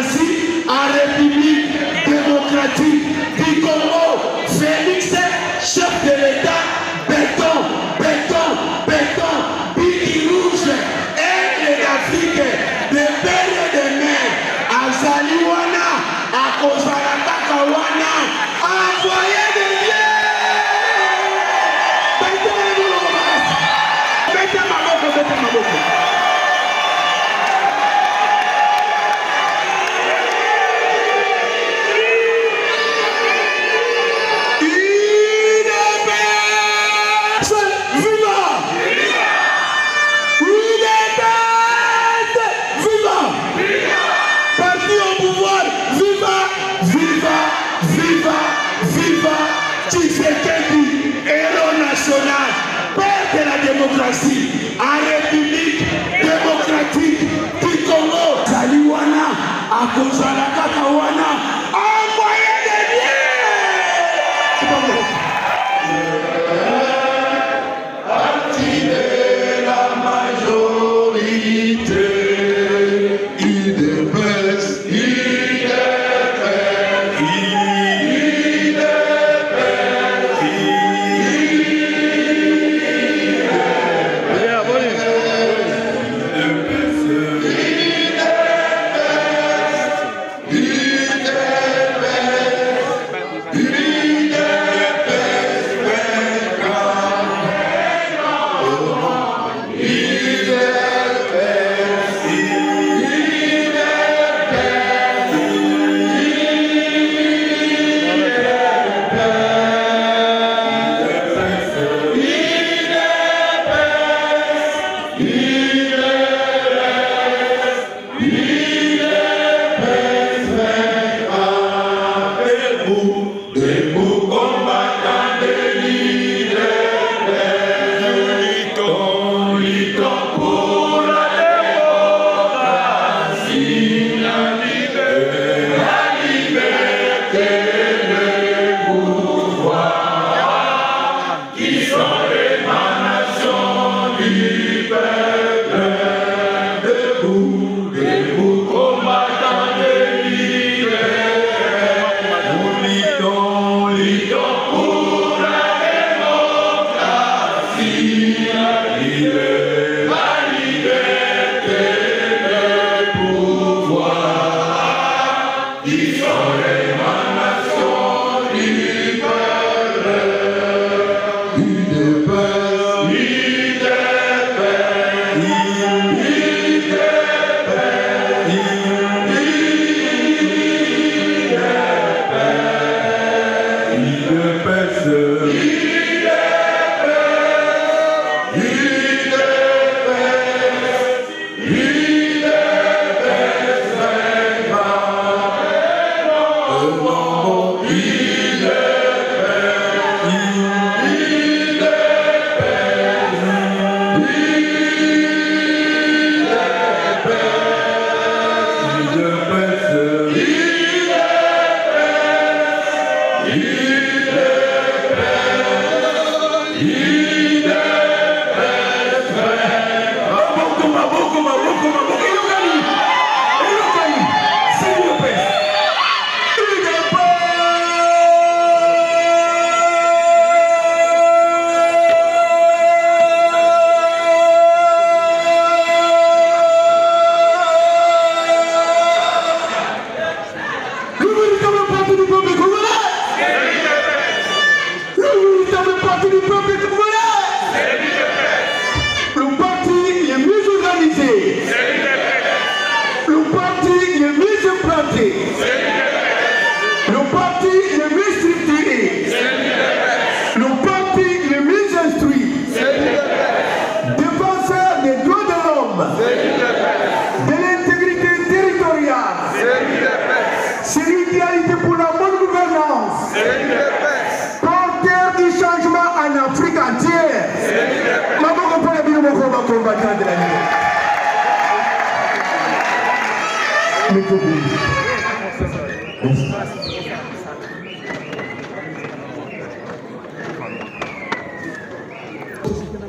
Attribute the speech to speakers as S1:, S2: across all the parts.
S1: démocratie en République démocratique du Congo. Félix, chef de l'État, béton, béton, béton, biki rouge, aigle d'Afrique, de père et de mère, Azali wana, Akozala kaka wana, envoyé de Dieu. Béton maboko, béton maboko. Tshisekedi, héros national, père de la démocratie, en République démocratique du Congo. Saliwana, Akozala Kakawana, envoyé de Dieu. Activer la majorité, il dépasse,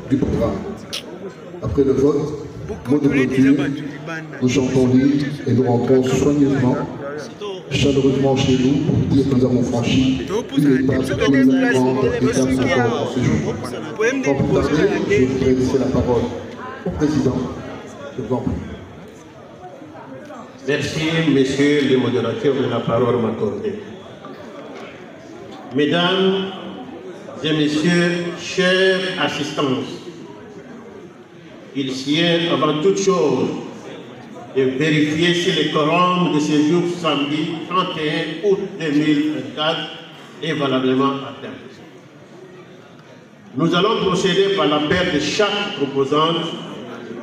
S2: Du programme. Après le vote, Mot de clôture, nous chantons l'hymne et nous rentrons soigneusement, chaleureusement chez nous pour dire que nous avons franchi une étape comme une grande étape encore en ce jour. Sans plus tarder, je voudrais laisser la parole au président. Je vous en prie.
S3: Merci, messieurs les modérateurs de la parole m'accorder. Mesdames et messieurs, chers assistants, il sied avant toute chose de vérifier si le quorum de ce jour samedi 31 août 2024 est valablement atteint. Nous allons procéder par l'appel de chaque proposante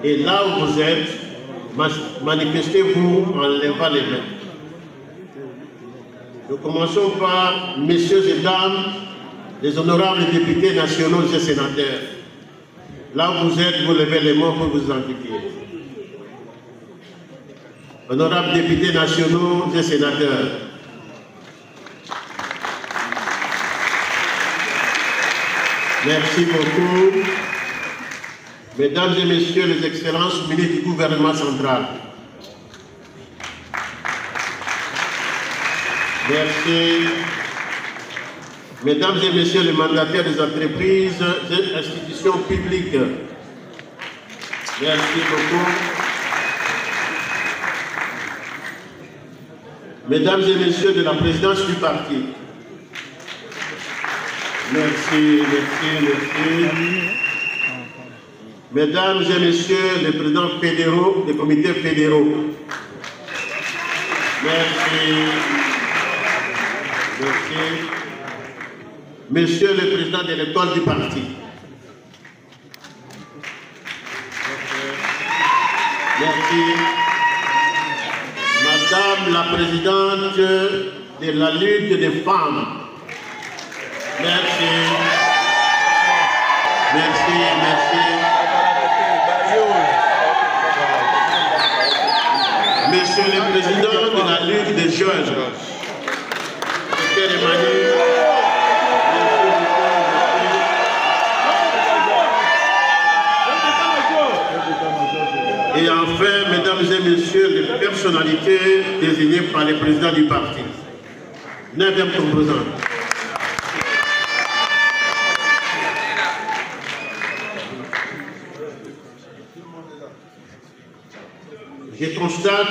S3: et là où vous êtes, manifestez-vous en levant les mains. Nous commençons par messieurs et dames, les honorables députés nationaux et sénateurs. Là où vous êtes, vous levez les mains pour vous identifier. Honorables députés nationaux et sénateurs. Merci beaucoup. Mesdames et messieurs les excellences ministres du gouvernement central. Merci. Mesdames et messieurs les mandataires des entreprises et institutions publiques. Merci beaucoup. Mesdames et messieurs de la présidence du parti. Merci, merci, merci. Mesdames et messieurs les présidents fédéraux, des comités fédéraux. Merci. Merci. Monsieur le président de l'école du parti. Merci. Madame la présidente de la Ligue des femmes. Merci. Merci, merci. Monsieur le président de la Ligue des jeunes. Monsieur Emmanuel. Et enfin, mesdames et messieurs, les personnalités désignées par les présidents du parti. 9e composante. Je constate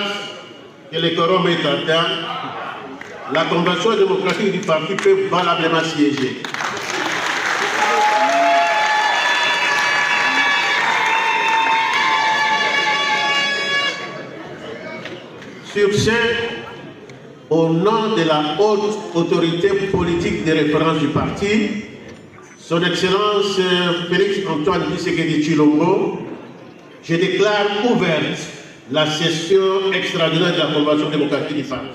S3: que le quorum est atteint. La convention démocratique du parti peut valablement siéger. Sur ce, au nom de la haute autorité politique de référence du parti, son Excellence Félix Antoine Tshisekedi Tshilombo, je déclare ouverte la session extraordinaire de la Convention démocratique du parti.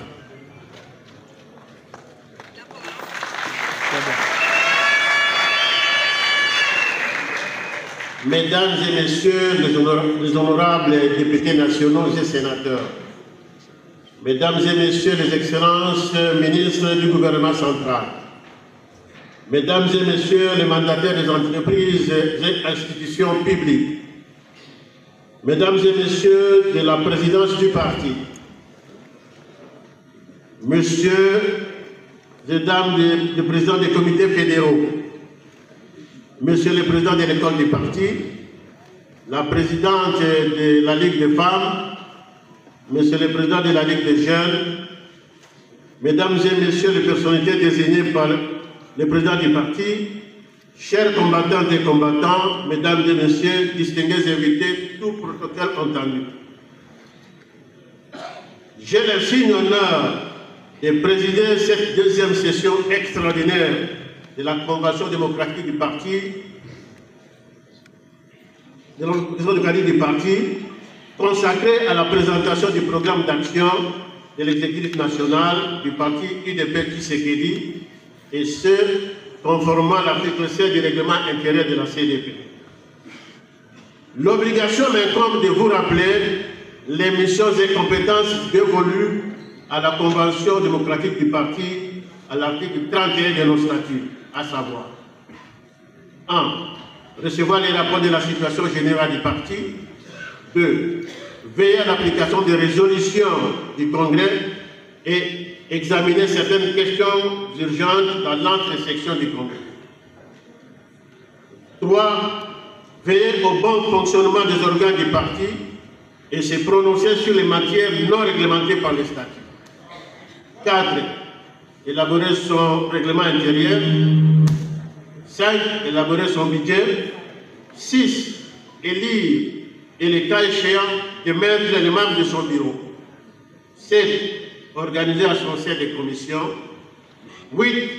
S3: Mesdames et messieurs les honorables députés nationaux et sénateurs, Mesdames et messieurs les excellences ministres du gouvernement central, Mesdames et messieurs les mandataires des entreprises et institutions publiques, Mesdames et messieurs de la présidence du parti, Messieurs et dames les présidents des comités fédéraux, Monsieur le président de l'école du parti, la présidente de la Ligue des femmes, Monsieur le président de la Ligue des jeunes, Mesdames et messieurs les personnalités désignées par le président du parti, chers combattantes et combattants, Mesdames et messieurs, distingués invités, tout protocole entendu. J'ai l'insigne honneur de présider cette deuxième session extraordinaire de la Convention démocratique du parti, consacrée à la présentation du programme d'action de l'exécutif national du parti UDP Tshisekedi, et ce, conformément à l'article 16 du règlement intérieur de la CDP. L'obligation m'incombe de vous rappeler les missions et compétences dévolues à la Convention démocratique du parti à l'article 31 de nos statuts, à savoir 1. Recevoir les rapports de la situation générale du parti. 2. Veiller à l'application des résolutions du Congrès et examiner certaines questions urgentes dans l'entre-section du Congrès. 3. Veiller au bon fonctionnement des organes du parti et se prononcer sur les matières non réglementées par les statuts. 4. Élaborer son règlement intérieur. 5. Élaborer son budget. 6. Élire et les cas échéants émettre les membres de son bureau. 7. Organiser à son sein des commissions. 8.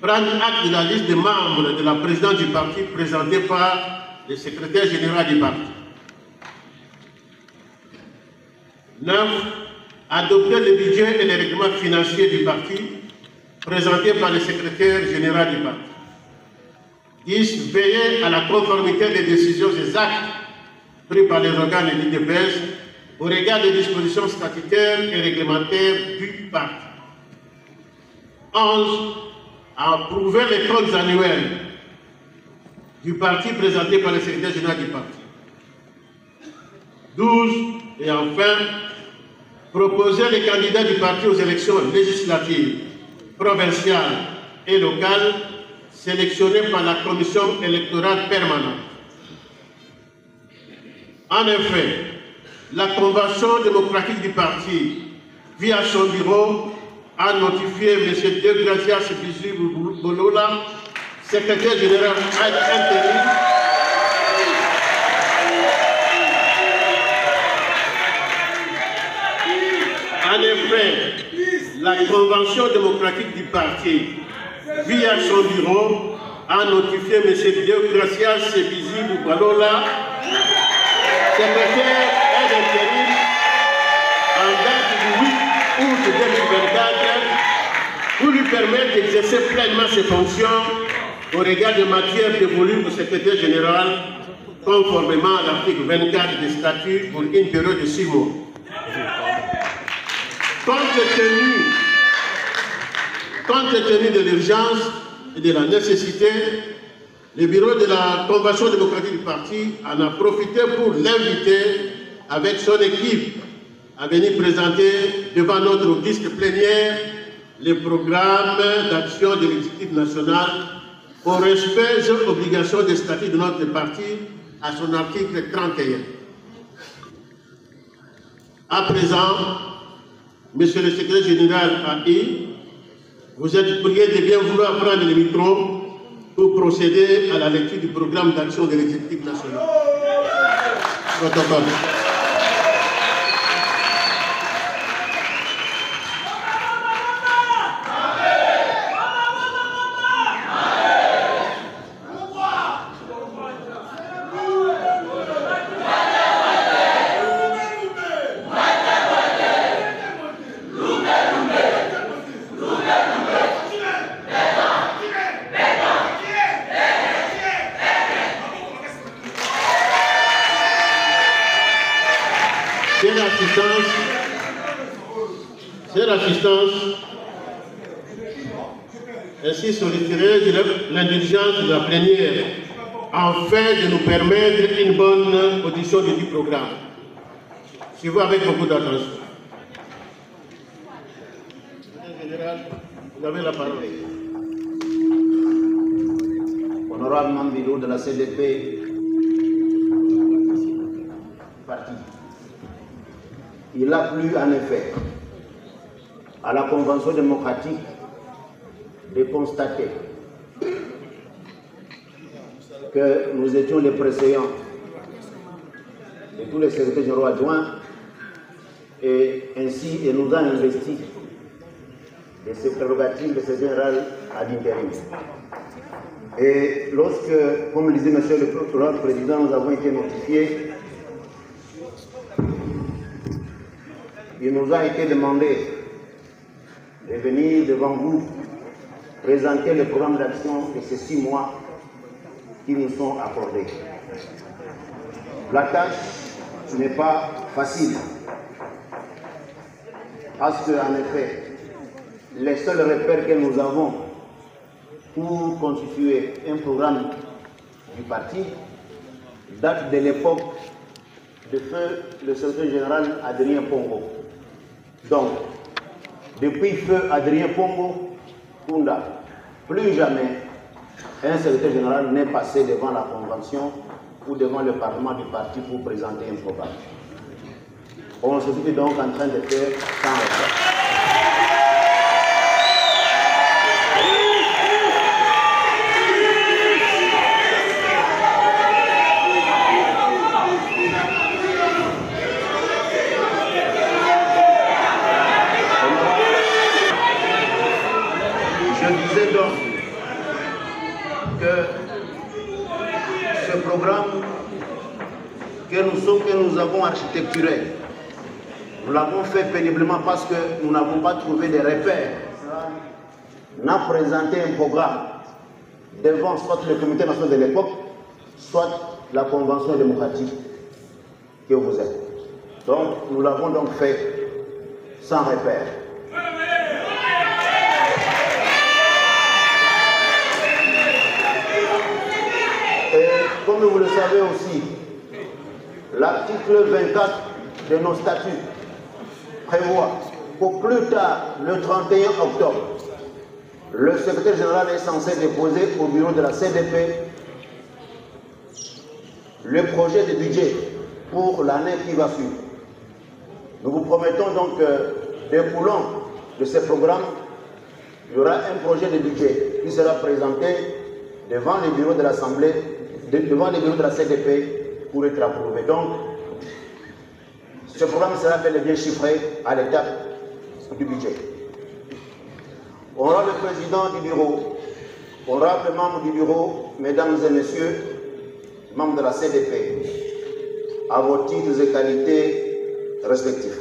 S3: Prendre acte de la liste des membres de la présidence du parti présentée par le secrétaire général du parti. 9. Adopter le budget et les règlements financiers du parti présentés par le secrétaire général du parti. 10. Veiller à la conformité des décisions et des actes pris par les organes et l'IDPS au regard des dispositions statutaires et réglementaires du parti. 11. Approuver les comptes annuels du parti présentés par le secrétaire général du parti. 12. Et enfin, proposer les candidats du parti aux élections législatives, provinciales et locales sélectionnés par la commission électorale permanente. En effet, la Convention démocratique du parti, via son bureau, a notifié M. Degracias Bolola, secrétaire général intérim, en effet, la Convention démocratique du parti, via son bureau, a notifié M. Degracias Bolola, secrétaire intérim, en date du 8 août 2024, pour lui permettre d'exercer pleinement ses fonctions au regard des matières dévolues au secrétaire général, conformément à l'article 24 des statuts pour une période de 6 mois. Compte tenu de l'urgence et de la nécessité, le bureau de la Convention démocratique du parti en a profité pour l'inviter avec son équipe à venir présenter devant notre auguste plénière les programmes d'action de l'exécutif national au respect des obligations des statuts de notre parti à son article 31. À présent, Monsieur le secrétaire général AI, vous êtes prié de bien vouloir prendre le micro pour procéder à la lecture du programme d'action de l'exécutif national. Protocole. Chère assistance, ainsi solliciterai l'indulgence de la plénière afin de nous permettre une bonne audition du programme. Suivez avec beaucoup d'attention. Général, vous avez la parole.
S4: Honorable membre de la CDP, parti. Il a plu en effet à la Convention démocratique de constater que nous étions les préséants de tous les secrétaires généraux adjoints et ainsi elle nous a investi de ses prérogatives de secrétaire général à l'intérim. Et lorsque, comme le disait Monsieur le Président, nous avons été notifiés, il nous a été demandé de venir devant vous présenter le programme d'action de ces 6 mois qui nous sont accordés. La tâche, ce n'est pas facile, parce qu'en effet, les seuls repères que nous avons pour constituer un programme du parti datent de l'époque de feu le secrétaire général Adrien Pongo. Donc, depuis feu Adrien Pongo, Kunda, plus jamais un secrétaire général n'est passé devant la convention ou devant le parlement du parti pour présenter un programme. On se trouve donc en train de faire sans retard. Je disais donc que ce programme que nous avons architecturé, nous l'avons fait péniblement parce que nous n'avons pas trouvé de repères. On a présenté un programme devant soit le comité national de l'époque, soit la convention démocratique que vous êtes. Donc nous l'avons donc fait sans repères. Et comme vous le savez aussi, l'article 24 de nos statuts prévoit qu'au plus tard, le 31 octobre, le secrétaire général est censé déposer au bureau de la CDP le projet de budget pour l'année qui va suivre. Nous vous promettons donc que, découlant de ce programme, il y aura un projet de budget qui sera présenté devant les bureaux de l'Assemblée, devant les bureaux de la CDP pour être approuvé. Donc, ce programme sera bel et bien chiffré à l'étape du budget. Honorable président du bureau, honorable membres du bureau, mesdames et messieurs, membres de la CDP, à vos titres et qualités respectifs.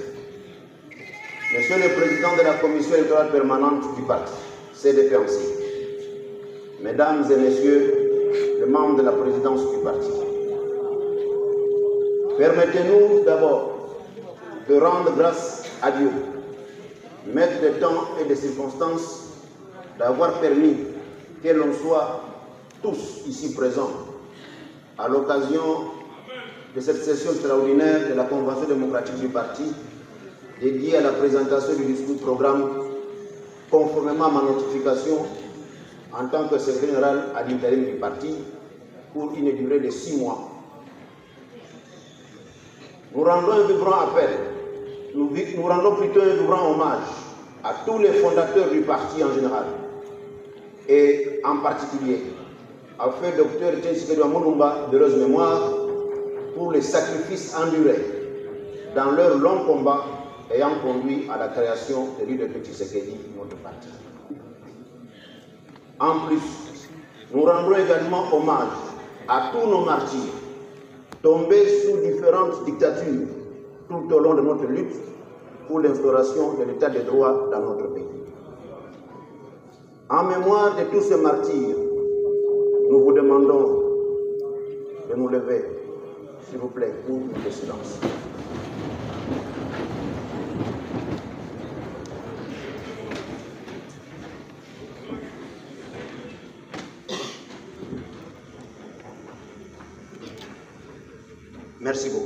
S4: Monsieur le président de la commission électorale permanente du parti, CDP-MC, mesdames et messieurs, les membres de la présidence du parti, permettez-nous d'abord de rendre grâce à Dieu, maître de temps et de circonstances, d'avoir permis que l'on soit tous ici présents à l'occasion de cette session extraordinaire de la Convention démocratique du parti dédiée à la présentation du discours programme conformément à ma notification en tant que secrétaire général à l'intérim du parti pour une durée de 6 mois. Nous rendons un vibrant appel, nous rendons plutôt un vibrant hommage à tous les fondateurs du parti en général et en particulier à fait Dr Tshisekedi Mulumba d'heureuse mémoire pour les sacrifices endurés dans leur long combat ayant conduit à la création de l'île de Tshisekedi, notre parti. En plus, nous rendons également hommage à tous nos martyrs tombés sous différentes dictatures tout au long de notre lutte pour l'instauration de l'état de droit dans notre pays. En mémoire de tous ces martyrs, nous vous demandons de nous lever, s'il vous plaît, pour une minute de silence. Merci beaucoup.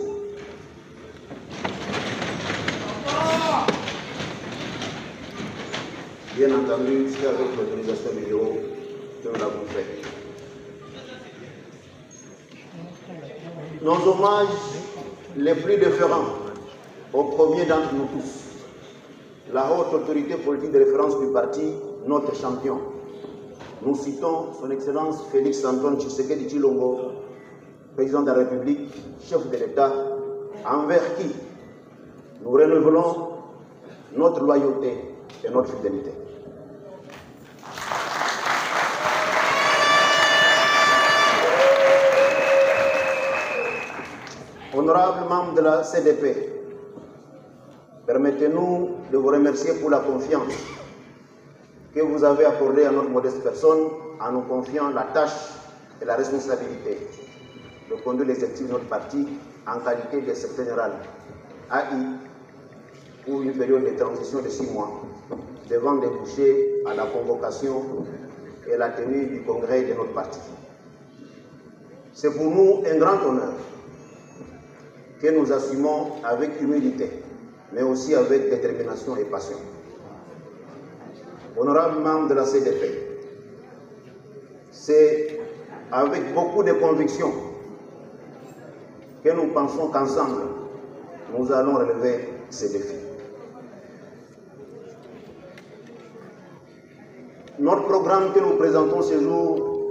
S4: Bien entendu, c'est avec l'autorisation du bureau que nous l'avons fait. Nos hommages les plus déférents au premier d'entre nous tous, la haute autorité politique de référence du parti, notre champion. Nous citons son Excellence Félix Antoine Tshisekedi Tshilombo, président de la République, chef de l'État, envers qui nous renouvelons notre loyauté et notre fidélité. Honorables membres de la CDP, permettez-nous de vous remercier pour la confiance que vous avez accordée à notre modeste personne en nous confiant la tâche et la responsabilité de conduire l'exécutif de notre parti en qualité de secrétaire général AI pour une période de transition de 6 mois, devant déboucher à la convocation et la tenue du congrès de notre parti. C'est pour nous un grand honneur que nous assumons avec humilité, mais aussi avec détermination et passion. Honorables membres de la CDP, c'est avec beaucoup de conviction que nous pensons qu'ensemble, nous allons relever ces défis. Notre programme que nous présentons ce jour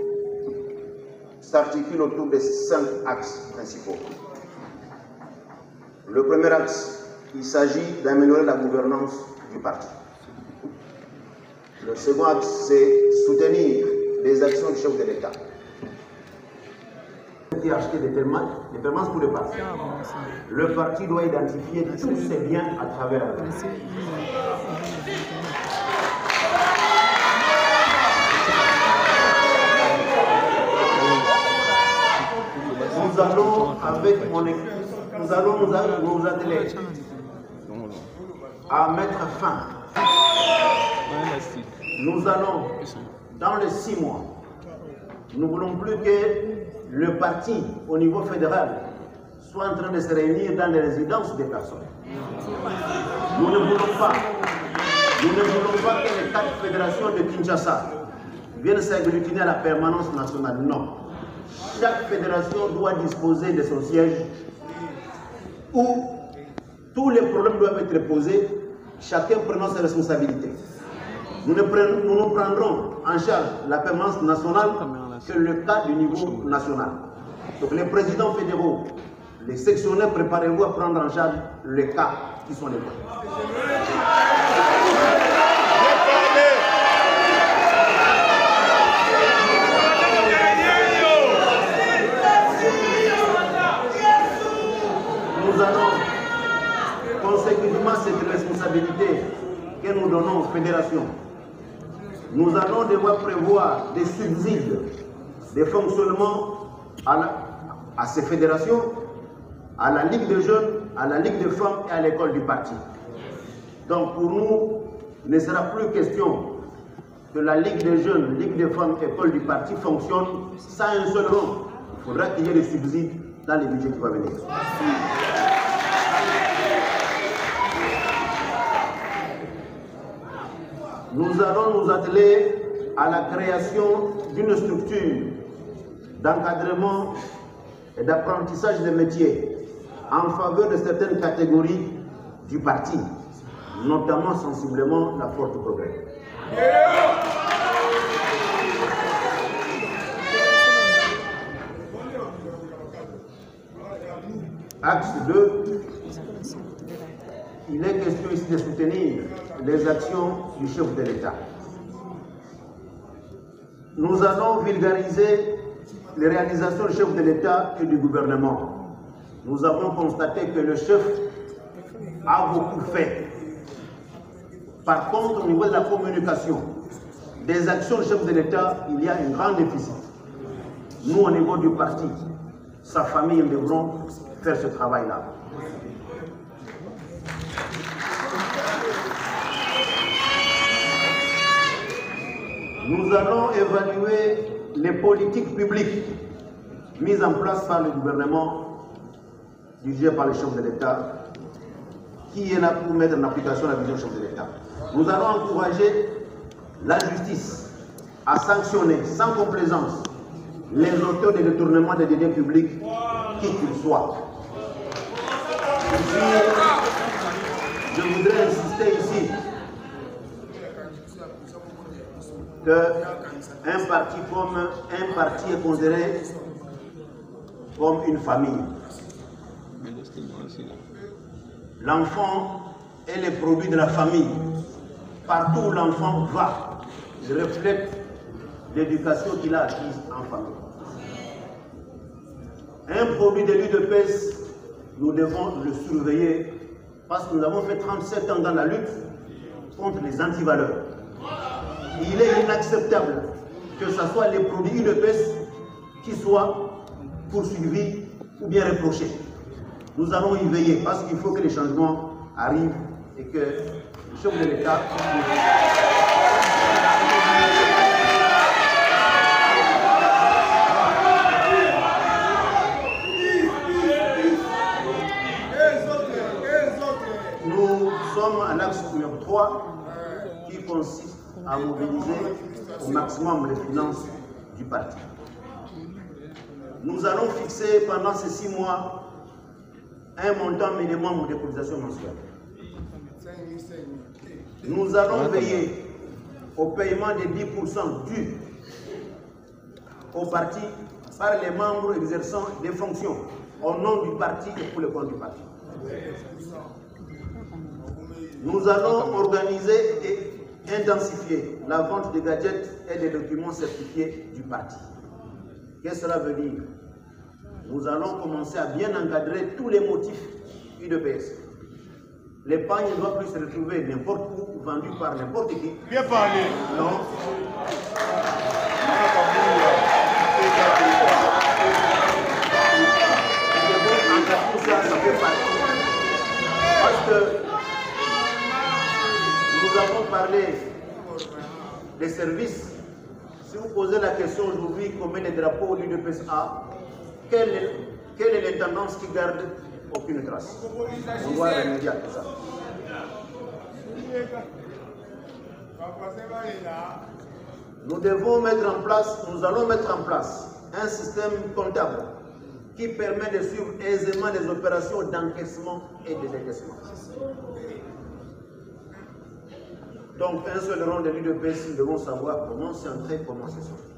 S4: s'articule autour de 5 axes principaux. Le premier axe, il s'agit d'améliorer la gouvernance du parti. Le second axe, c'est soutenir les actions du chef de l'État. Qui a acheté des permanences pour le parti. Le parti doit identifier tous ses biens à travers la vie. Nous allons, avec mon équipe, nous allons nous atteler à mettre fin. Nous allons, dans les 6 mois, nous ne voulons plus que le parti, au niveau fédéral, soit en train de se réunir dans les résidences des personnes. Nous ne voulons pas que les 4 fédérations de Kinshasa viennent s'agglutiner à la permanence nationale. Non. Chaque fédération doit disposer de son siège où tous les problèmes doivent être posés, chacun prenant ses responsabilités. Nous prendrons en charge la permanence nationale que le cas du niveau national. Donc les présidents fédéraux, les sectionnaires, préparez-vous à prendre en charge les cas qui sont les vôtres. Nous allons, consécutivement cette responsabilité que nous donnons aux fédérations, nous allons devoir prévoir des subsides de fonctionnement à ces fédérations, à la Ligue des jeunes, à la Ligue des femmes et à l'école du parti. Donc pour nous, il ne sera plus question que la Ligue des jeunes, Ligue des femmes, école du parti fonctionne sans un seul rond. Il faudra qu'il y ait des subsides dans les budgets qui vont venir. Nous allons nous atteler à la création d'une structure d'encadrement et d'apprentissage des métiers en faveur de certaines catégories du parti, notamment sensiblement la Force du Progrès. Axe 2, il est question ici de soutenir les actions du chef de l'État. Nous allons vulgariser les réalisations du chef de l'État et du gouvernement. Nous avons constaté que le chef a beaucoup fait. Par contre, au niveau de la communication, des actions du chef de l'État, il y a un grand déficit. Nous, au niveau du parti, sa famille, nous devrons faire ce travail-là. Nous allons évaluer les politiques publiques mises en place par le gouvernement, dirigé par le chef de l'État, qui est là pour mettre en application la vision du chef de l'État. Nous allons encourager la justice à sanctionner sans complaisance les auteurs de détournement des deniers publics, qui qu'ils soient. Je voudrais insister ici qu'un parti est considéré comme une famille. L'enfant est le produit de la famille. Partout où l'enfant va, il reflète l'éducation qu'il a acquise en famille. Un produit de l'UDPS, nous devons le surveiller parce que nous avons fait 37 ans dans la lutte contre les antivaleurs. Il est inacceptable que ce soit les produits UDPS qui soient poursuivis ou bien reprochés. Nous allons y veiller parce qu'il faut que les changements arrivent et que le chef de l'État... 3 qui consiste à mobiliser au maximum les finances du parti. Nous allons fixer pendant ces 6 mois un montant minimum de cotisation mensuelle. Nous allons veiller au paiement des 10% dus au parti par les membres exerçant des fonctions au nom du parti et pour le compte du parti. Nous allons organiser et intensifier la vente de gadgets et des documents certifiés du parti. Qu'est-ce que cela veut dire? Nous allons commencer à bien encadrer tous les motifs UDPS. L'épargne ne doit plus se retrouver n'importe où, vendue par n'importe qui.
S1: Bien parlé.
S4: Non. Ça fait partie. Parce que nous avons parlé des services. Si vous posez la question aujourd'hui, combien de drapeaux l'UDPS a, quelle est l'intendance qui garde aucune trace? On doit remédier à tout ça. Nous allons mettre en place un système comptable qui permet de suivre aisément les opérations d'encaissement et de décaissement. Donc, un seul rang de l'UDPS, nous devons savoir comment c'est entré, comment c'est sorti.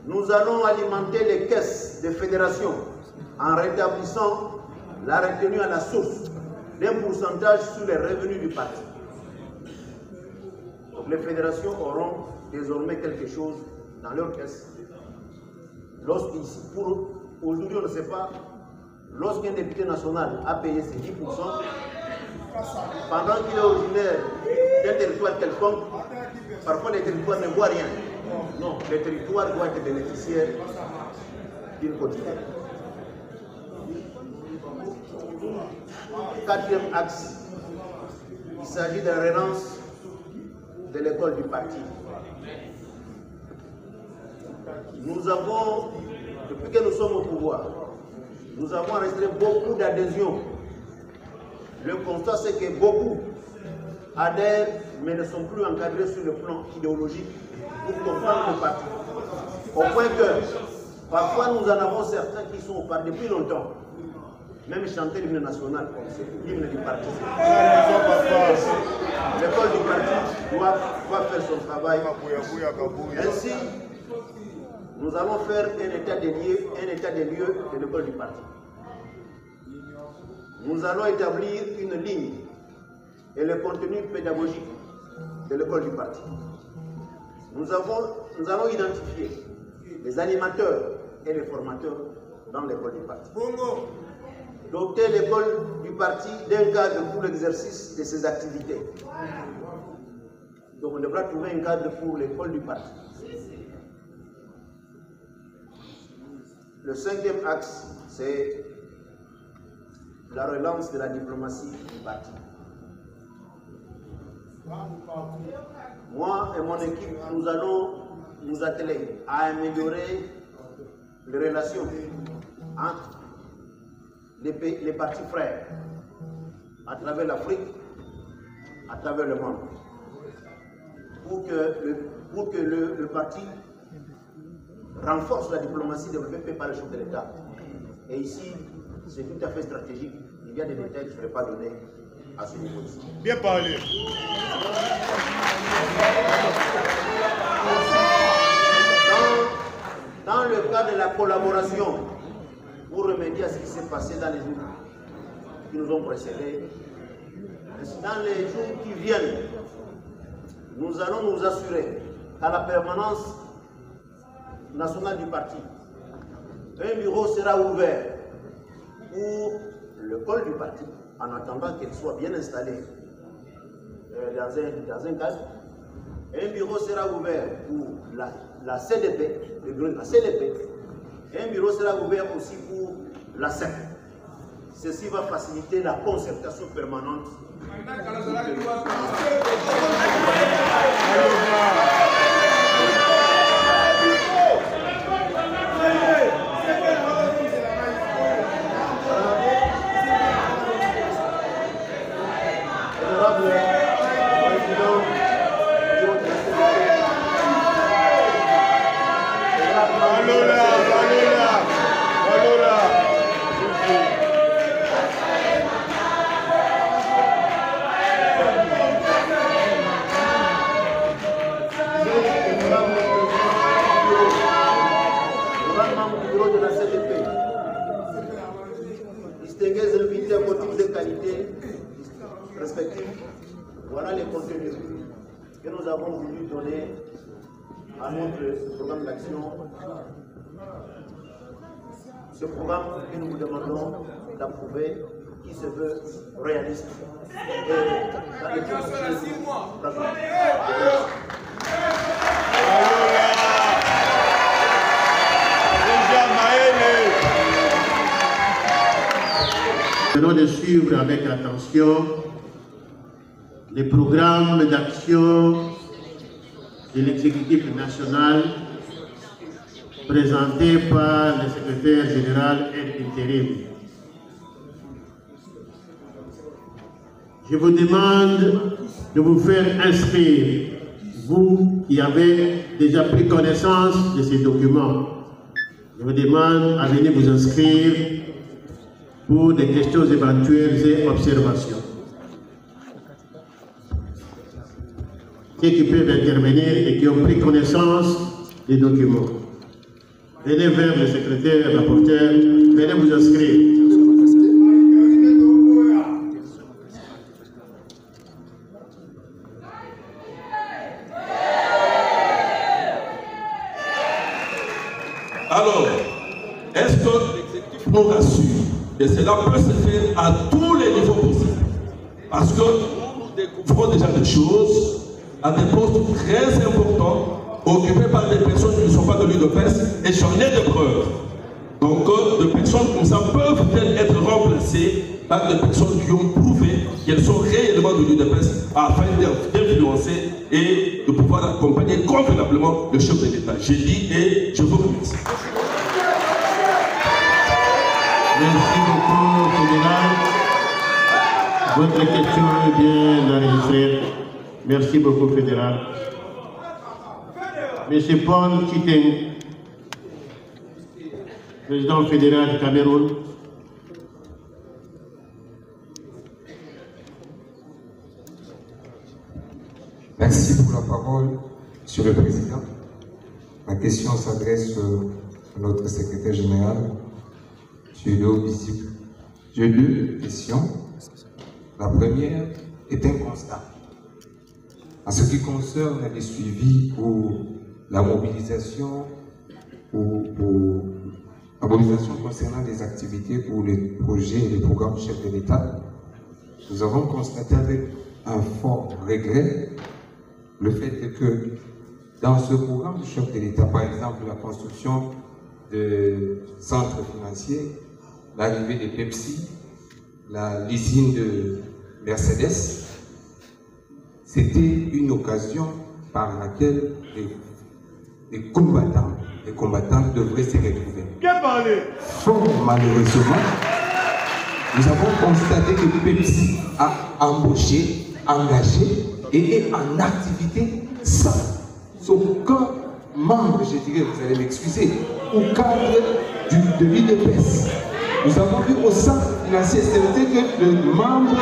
S4: Nous allons alimenter les caisses des fédérations en rétablissant la retenue à la source d'un pourcentage sur les revenus du parti. Donc, les fédérations auront désormais quelque chose dans leur caisse. Aujourd'hui, on ne sait pas, lorsqu'un député national a payé ses 10%, pendant qu'il est originaire d'un territoire quelconque, parfois les territoires ne voient rien. Non, les territoires doivent être bénéficiaires d'une quotidien. Quatrième axe, il s'agit de la relance de l'école du parti. Nous avons, depuis que nous sommes au pouvoir, nous avons enregistré beaucoup d'adhésions. Le constat, c'est que beaucoup adhèrent, mais ne sont plus encadrés sur le plan idéologique pour comprendre le parti. Au point que, parfois, nous en avons certains qui sont au parti depuis longtemps. Même chanter l'hymne national, comme c'est l'hymne du parti. L'école du parti doit faire son travail. Ainsi, nous allons faire un état des lieux de l'école du parti. Nous allons établir une ligne et le contenu pédagogique de l'école du parti. Nous allons identifier les animateurs et les formateurs dans l'école du parti. Doter l'école du parti d'un cadre pour l'exercice de ses activités. Donc on devra trouver un cadre pour l'école du parti. Le cinquième axe, c'est la relance de la diplomatie du parti. Moi et mon équipe, nous allons nous atteler à améliorer les relations entre les partis frères à travers l'Afrique, à travers le monde, pour que le parti renforce la diplomatie développée par le chef de l'État. Et ici, c'est tout à fait stratégique. Il y a des détails que je ne vais pas donner à ce niveau-ci.
S1: Bien parlé.
S4: Dans le cadre de la collaboration, pour remédier à ce qui s'est passé dans les jours qui nous ont précédés, dans les jours qui viennent, nous allons nous assurer qu'à la permanence nationale du parti, un bureau sera ouvert pour le pôle du parti, en attendant qu'elle soit bien installée dans un cadre. Un bureau sera ouvert pour la CDP, le bureau de la CDP. Un bureau sera ouvert aussi pour la CEP. Ceci va faciliter la concertation permanente. Distingués invités à motifs de qualité respectifs, voilà les contenus que nous avons voulu donner à notre programme d'action. Ce programme que nous vous demandons d'approuver, qui se veut réaliste. Et dans les
S3: Nous venons de suivre avec attention les programmes d'action de l'exécutif national présentés par le secrétaire général et intérim. Je vous demande de vous faire inscrire, vous qui avez déjà pris connaissance de ces documents. Je vous demande à venir vous inscrire pour des questions éventuelles et observations. Ceux qui peuvent intervenir et qui ont pris connaissance des documents. Venez vers le secrétaire, rapporteur, venez vous inscrire.
S1: Alors, est-ce que l'exécutif nous rassure? Et cela peut se faire à tous les niveaux possibles. Parce que nous découvrons déjà des choses à des postes très importants, occupés par des personnes qui ne sont pas de l'UDPS, et j'en ai des preuves. Donc, des personnes comme ça peuvent-elles être remplacées par des personnes qui ont prouvé qu'elles sont réellement de l'UDPS afin d'influencer et de pouvoir accompagner convenablement le chef de l'État. J'ai dit et je vous remercie.
S3: Merci beaucoup, Fédéral. Votre question est bien enregistrée. Merci beaucoup, Fédéral. Monsieur Paul Kiteng, président fédéral du Cameroun.
S5: Merci pour la parole, Monsieur le Président. Ma question s'adresse à notre secrétaire général, M. Léo Visible. J'ai deux questions. La première est un constat. En ce qui concerne les suivis pour la mobilisation, concernant les activités pour les projets et les programmes du chef de l'État, nous avons constaté avec un fort regret le fait que dans ce programme du chef de l'État, par exemple la construction de centres financiers, l'arrivée des Pepsi, la leasing de Mercedes, c'était une occasion par laquelle les combattants devraient se retrouver. Fort malheureusement, nous avons constaté que Pepsi a embauché, engagé et est en activité sans aucun membre, je dirais, vous allez m'excuser, au cadre de l'UDPS. Nous avons vu au centre financier que le membre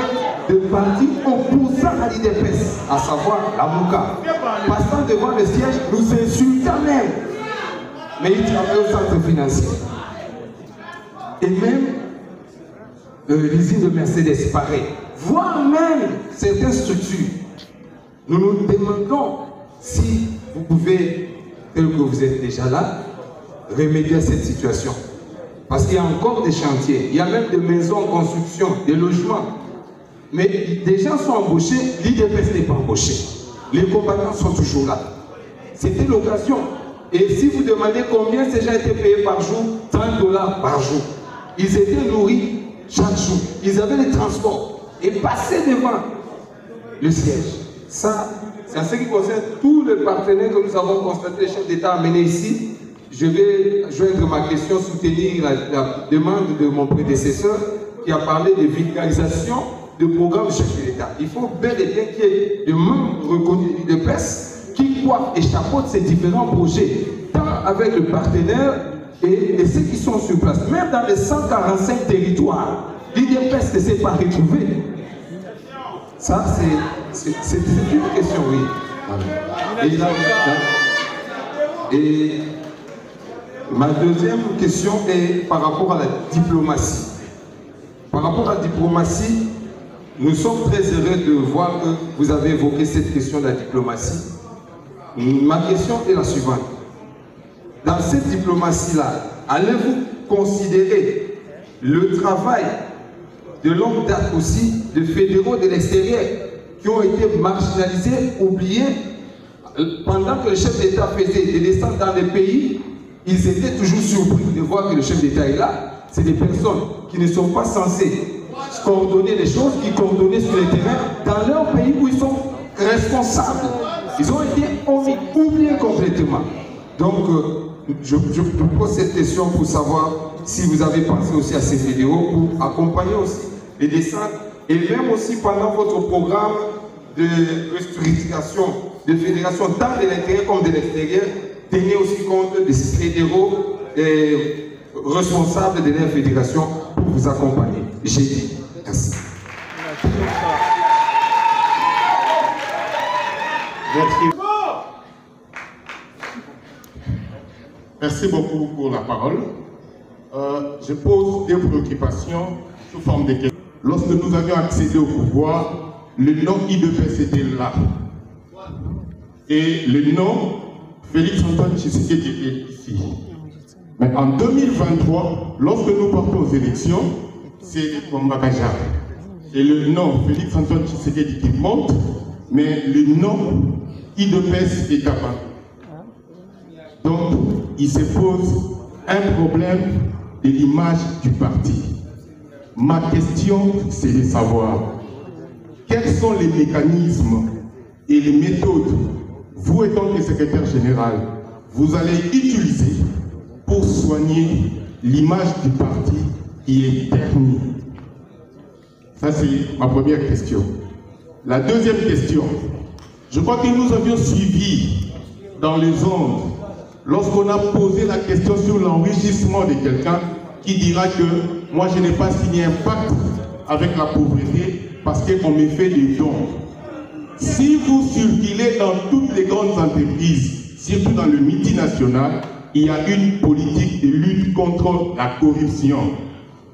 S5: de parti opposant à l'UDPS, à savoir la Mouka, passant devant le siège, nous insultant même. Mais il travaille au centre financier. Et même l'usine de Mercedes, pareil. Voire même certaines structures. Nous nous demandons si vous pouvez, tel que vous êtes déjà là, remédier à cette situation. Parce qu'il y a encore des chantiers, il y a même des maisons en construction, des logements. Mais des gens sont embauchés, l'IDPS n'est pas embauché. Les combattants sont toujours là. C'était l'occasion. Et si vous demandez combien ces gens étaient payés par jour, 30 $ par jour. Ils étaient nourris chaque jour. Ils avaient les transports. Et passaient devant le siège. Ça, c'est en ce qui concerne tous les partenaires que nous avons constaté, les chefs d'État amenés ici. Je vais joindre ma question, soutenir la demande de mon prédécesseur qui a parlé de vulgarisation de programme chef de l'État. d'État. Il faut bel et bien qu'il y ait des membres reconnus de l'UDPS qui coiffent et chapeautent ces différents projets, tant avec le partenaire et ceux qui sont sur place. Même dans les 145 territoires, l'UDPS ne s'est pas retrouvé. Ça, c'est une question, oui. Et ma deuxième question est par rapport à la diplomatie. Par rapport à la diplomatie, nous sommes très heureux de voir que vous avez évoqué cette question de la diplomatie. Ma question est la suivante. Dans cette diplomatie-là, allez-vous considérer le travail de longue date aussi de fédéraux de l'extérieur qui ont été marginalisés, oubliés, pendant que le chef d'État faisait des descentes dans les pays, ils étaient toujours surpris de voir que le chef d'État est là. C'est des personnes qui ne sont pas censées coordonner les choses, qui coordonnent sur le terrain dans leur pays où ils sont responsables. Ils ont été oubliés complètement. Donc, je vous pose cette question pour savoir si vous avez pensé aussi à ces fédéraux pour accompagner aussi les descentes et même aussi pendant votre programme de restructuration de fédération tant de l'intérieur comme de l'extérieur, tenez aussi compte des fédéraux responsables de leur fédération pour vous accompagner. J'ai dit. Merci.
S3: Merci. Merci beaucoup pour la parole. Je pose des préoccupations sous forme de questions. Lorsque nous avions accédé au pouvoir, le nom IDPS était là. Et le nom Félix Antoine Tshisekedi était ici. Mais en 2023, lorsque nous partons aux élections, c'est Kombakaja. Et le nom Félix Antoine Tshisekedi qui monte, mais le nom IDPS est apparu. Donc, il se pose un problème de l'image du parti. Ma question, c'est de savoir quels sont les mécanismes et les méthodes, vous étant le secrétaire général, vous allez utiliser pour soigner l'image du parti qui est ternie. Ça, c'est ma première question. La deuxième question, je crois que nous avions suivi dans les ondes lorsqu'on a posé la question sur l'enrichissement de quelqu'un qui dira que moi je n'ai pas signé un pacte avec la pauvreté parce qu'on me fait des dons. Si vous circulez dans toutes les grandes entreprises, surtout dans le multinational, il y a une politique de lutte contre la corruption.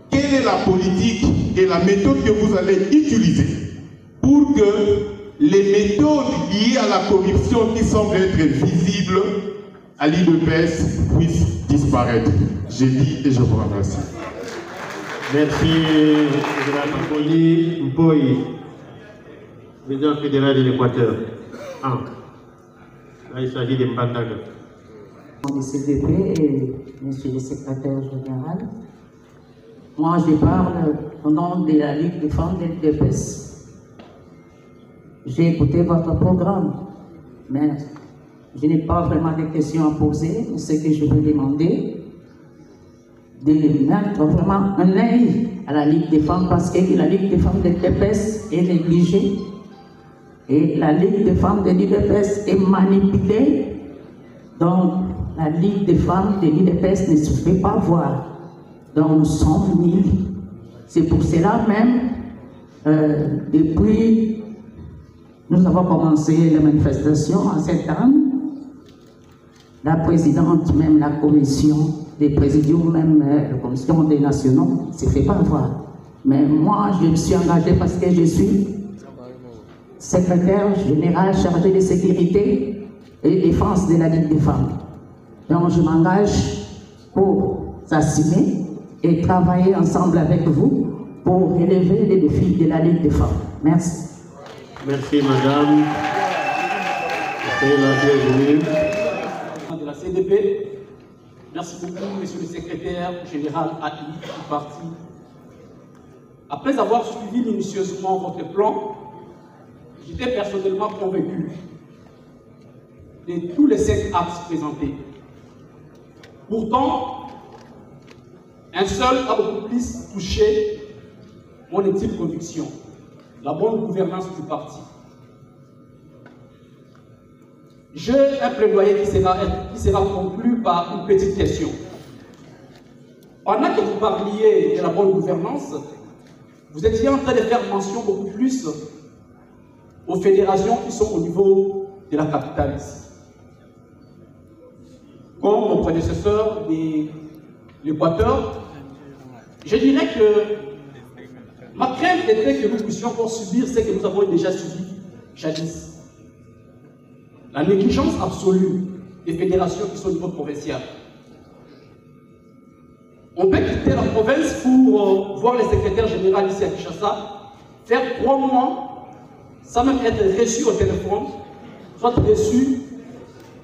S3: Quelle est la politique et la méthode que vous allez utiliser pour que les méthodes liées à la corruption qui semblent être visibles à l'IDPS puissent disparaître? J'ai dit et je vous remercie.
S6: Merci, Général Mpoli Mpoyi, président fédéral de l'Équateur. Là, il s'agit de Mbandaga.
S7: Le CDP et monsieur le secrétaire général, moi je parle au nom de la Ligue des femmes de l'IDPS. J'ai écouté votre programme, mais je n'ai pas vraiment de questions à poser. Ce que je veux demander, de mettre vraiment un œil à la Ligue des femmes parce que la Ligue des femmes de l'IDPS est négligée et la Ligue des femmes de l'IDPS est manipulée. Donc, la Ligue des femmes de l'IDPS ne se fait pas voir. Donc, nous sommes 1000. C'est pour cela même, depuis, nous avons commencé les manifestations en septembre. La présidente, même la commission des présidiums, même la commission des nationaux, ne se fait pas voir. Mais moi, je me suis engagée parce que je suis secrétaire général chargé de sécurité et défense de la Ligue des femmes. Donc, je m'engage pour s'assumer et travailler ensemble avec vous pour relever les défis de la Ligue des femmes. Merci.
S6: Merci, madame. Soyez la bienvenue.
S8: De la CDP. Merci beaucoup, monsieur le secrétaire général AI du parti. Après avoir suivi minutieusement votre plan, j'étais personnellement convaincu de tous les 7 axes présentés. Pourtant, un seul a beaucoup plus touché mon intime conviction. la bonne gouvernance du parti. J'ai un plaidoyer qui sera conclu par une petite question. Pendant que vous parliez de la bonne gouvernance, vous étiez en train de faire mention beaucoup plus aux fédérations qui sont au niveau de la capitale ici. Comme mon prédécesseur de l'Équateur, je dirais que ma crainte était que nous puissions encore subir ce que nous avons déjà subi jadis. La négligence absolue des fédérations qui sont au niveau provincial. On peut quitter la province pour voir les secrétaires généraux ici à Kinshasa, faire 3 mois sans même être reçu au téléphone, soit reçu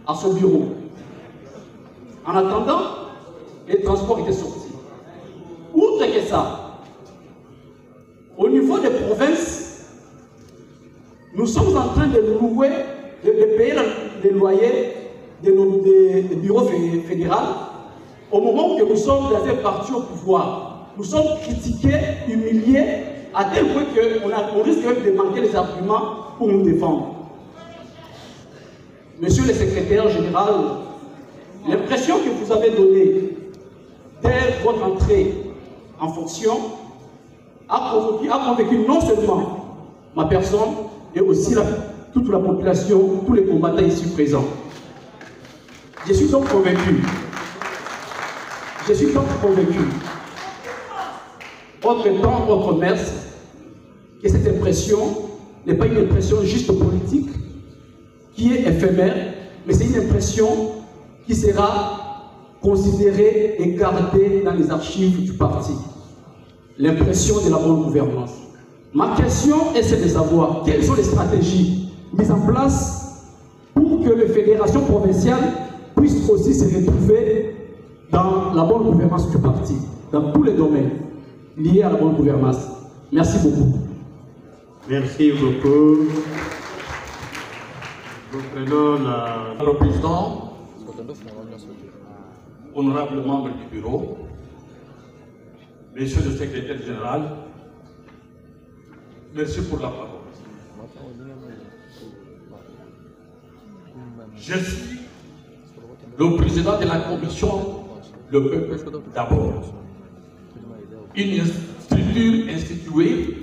S8: à son bureau. En attendant, les transports étaient sortis. Outre que ça, au niveau des provinces, nous sommes en train de louer, de payer les loyers des bureaux fédéraux au moment où nous sommes dans un parti au pouvoir. Nous sommes critiqués, humiliés, à tel point qu'on risque même de manquer les arguments pour nous défendre. Monsieur le secrétaire général, l'impression que vous avez donnée dès votre entrée en fonction a convaincu non seulement ma personne, mais aussi toute la population, tous les combattants ici présents. Je suis donc convaincu. Autre temps, autre messe, que cette impression n'est pas une impression juste politique, qui est éphémère, mais c'est une impression qui sera considérée et gardée dans les archives du parti. L'impression de la bonne gouvernance. Ma question est celle de savoir quelles sont les stratégies mises en place pour que les fédérations provinciales puissent aussi se retrouver dans la bonne gouvernance du parti, dans tous les domaines liés à la bonne gouvernance. Merci beaucoup.
S6: Merci beaucoup. Nous prenons
S1: le président, honorable membre du bureau, monsieur le secrétaire général, merci pour la parole. Je suis le président de la commission Le Peuple d'abord, une structure instituée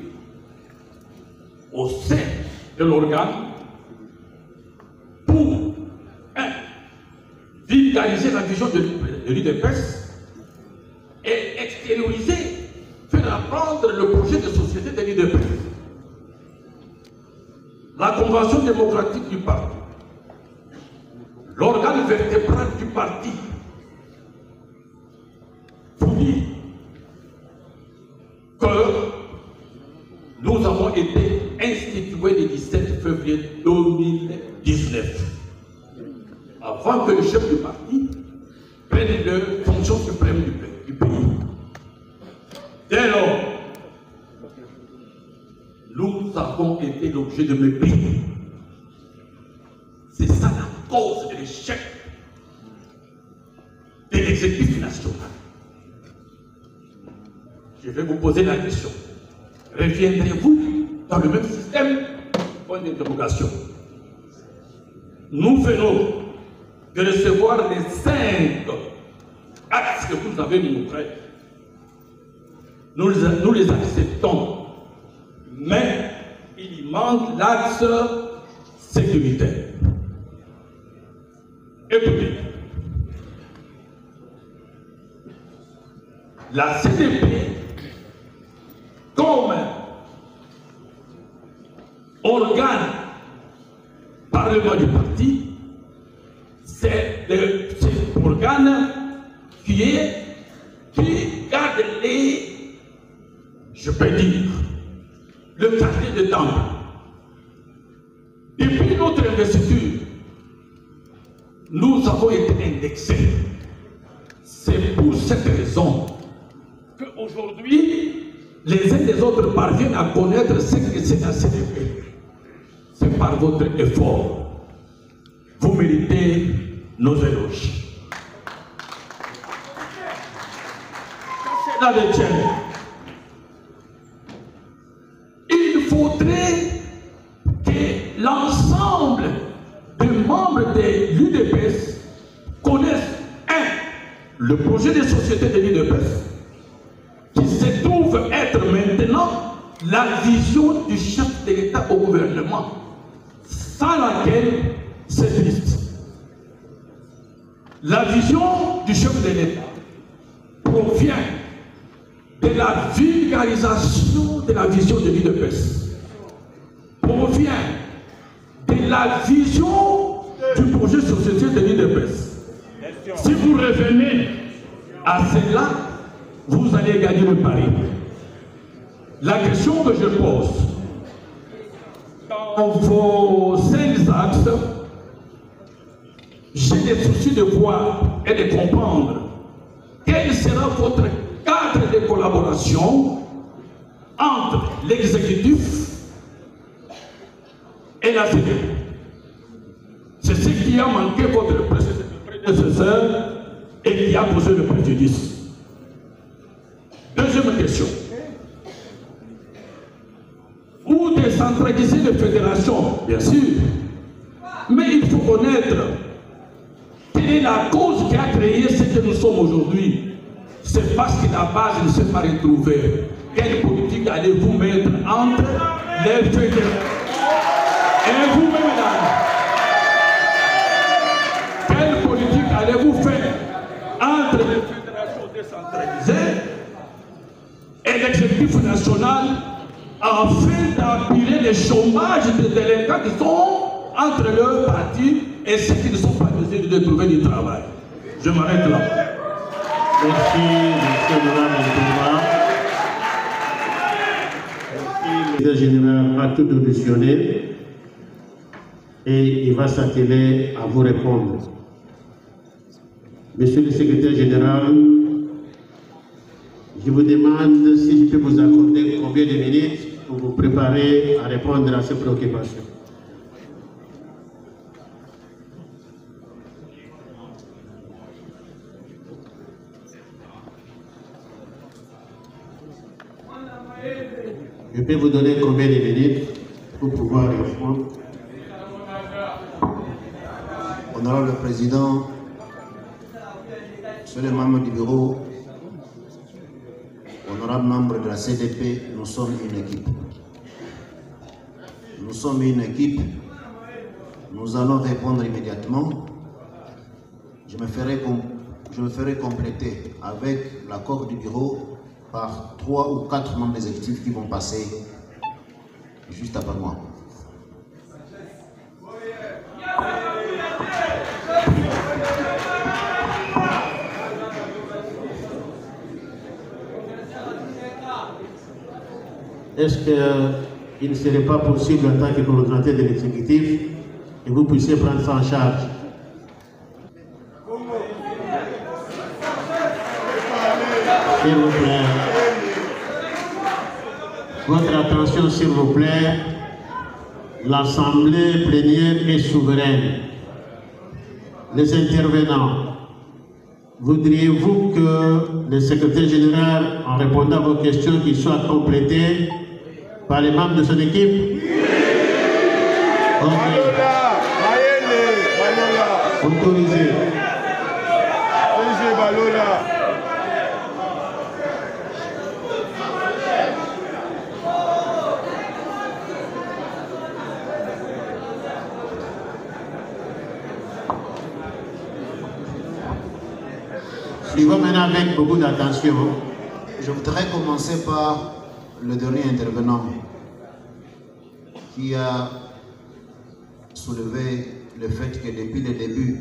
S1: au sein de l'organe pour vulgariser la vision de l'UDPS et extérioriser, faire apprendre le projet de société de l'UDPS. La Convention démocratique du parti, l'organe vertébral du parti, vous dit que nous avons été institués le 17 février 2019, avant que le chef du parti prenne les fonctions suprêmes du pays. Dès lors, nous avons été l'objet de mépris. C'est ça la cause de l'échec de l'exécutif national. Je vais vous poser la question. Reviendrez-vous dans le même système? Point d'interrogation. Nous venons de recevoir les 5 axes que vous avez montrés. Nous les acceptons. Mais il manque l'axe sécuritaire. Écoutez, la CDP, comme organe parlement du parti, c'est l'organe qui garde je peux dire, le quartier de Temple. Depuis notre investiture, nous avons été indexés. C'est pour cette raison qu'aujourd'hui, les uns des autres parviennent à connaître ce que c'est la CDP. C'est par votre effort. Vous méritez nos éloges. Dans le ciel, il faudrait l'ensemble des membres de l'UDPS connaissent, le projet de société de l'UDPS, qui se trouve être maintenant la vision du chef de l'État au gouvernement, sans laquelle c'est triste. La vision du chef de l'État provient de la vulgarisation de la vision de l'UDPS, provient de la vision du projet société de l'UDPS. Si vous revenez à cela, vous allez gagner le pari. La question que je pose, dans vos 5 axes, j'ai le souci de voir et de comprendre quel sera votre cadre de collaboration entre l'exécutif et la CDP. C'est ce qui a manqué votre prédécesseur et qui a posé le préjudice. Deuxième question. Vous décentralisez les fédérations, bien sûr, mais il faut connaître quelle est la cause qui a créé ce que nous sommes aujourd'hui. C'est parce que la base ne s'est pas retrouvée. Quelle politique allez-vous mettre entre les fédérations et vous-même là? Quelle politique allez-vous faire entre les fédérations décentralisées et l'exécutif national afin d'appuyer le chômage des délinquants qui sont entre leurs partis et ceux qui ne sont pas décidés de trouver du travail? Je m'arrête là.
S3: Merci, monsieur le président général a tout auditionné et il va s'atteler à vous répondre. Monsieur le secrétaire général, je vous demande si je peux vous accorder combien de minutes pour vous préparer à répondre à ces préoccupations. Je peux vous donner combien de minutes pour pouvoir répondre?
S4: Honorable le Président, Monsieur le membre du bureau, honorable membre de la CDP, nous sommes une équipe. Nous sommes une équipe. Nous allons répondre immédiatement. Je me ferai compléter avec l'accord du bureau par 3 ou 4 membres des exécutifs qui vont passer juste après moi.
S3: Est-ce qu'il ne serait pas possible, en tant que coordonnateur de l'exécutif, que vous puissiez prendre ça en charge? S'il vous plaît. Votre attention, s'il vous plaît. L'Assemblée plénière est souveraine. Les intervenants, voudriez-vous que le secrétaire général, en répondant à vos questions, qu'il soit complété par les membres de son équipe? Autorisé. Suivons maintenant avec beaucoup d'attention.
S4: Je voudrais commencer par le dernier intervenant qui a soulevé le fait que depuis le début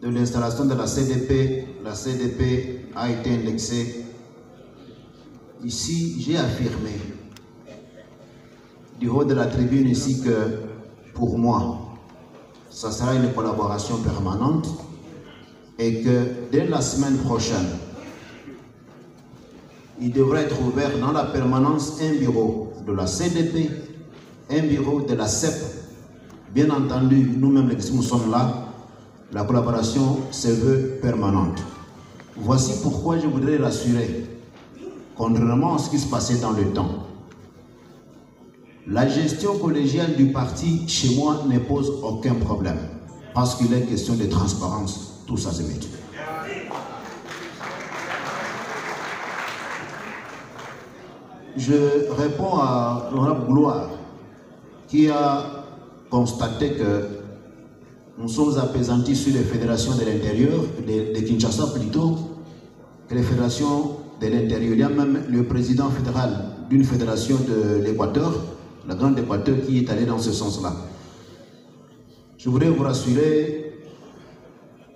S4: de l'installation de la CDP a été indexée. Ici, j'ai affirmé du haut de la tribune ici que pour moi, ça sera une collaboration permanente et que dès la semaine prochaine, il devrait être ouvert dans la permanence un bureau de la CDP, un bureau de la CEP. Bien entendu, nous-mêmes, nous sommes là, la collaboration se veut permanente. Voici pourquoi je voudrais rassurer, contrairement à ce qui se passait dans le temps. La gestion collégiale du parti, chez moi, ne pose aucun problème. Parce qu'il est question de transparence, tout ça c'est métier. Je réponds à l'honorable Gloire, qui a constaté que nous sommes appesantis sur les fédérations de l'intérieur, de Kinshasa plutôt, que les fédérations de l'intérieur. Il y a même le président fédéral d'une fédération de l'Équateur, la Grande Équateur, qui est allé dans ce sens-là. Je voudrais vous rassurer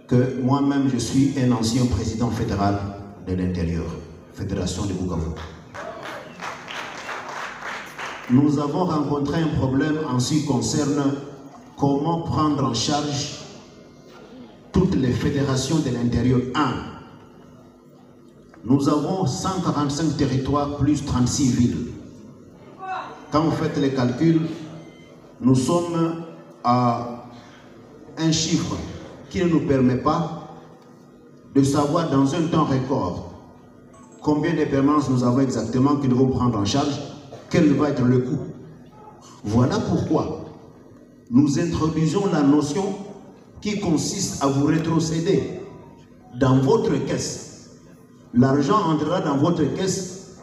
S4: que moi-même, je suis un ancien président fédéral de l'intérieur, Fédération de Bukavu. Nous avons rencontré un problème en ce qui concerne comment prendre en charge toutes les fédérations de l'intérieur. 1. Nous avons 145 territoires plus 36 villes. Quand vous faites les calculs, nous sommes à un chiffre qui ne nous permet pas de savoir dans un temps record combien de permanences nous avons exactement que nous devons prendre en charge, quel va être le coût. Voilà pourquoi nous introduisons la notion qui consiste à vous rétrocéder dans votre caisse. L'argent entrera dans votre caisse.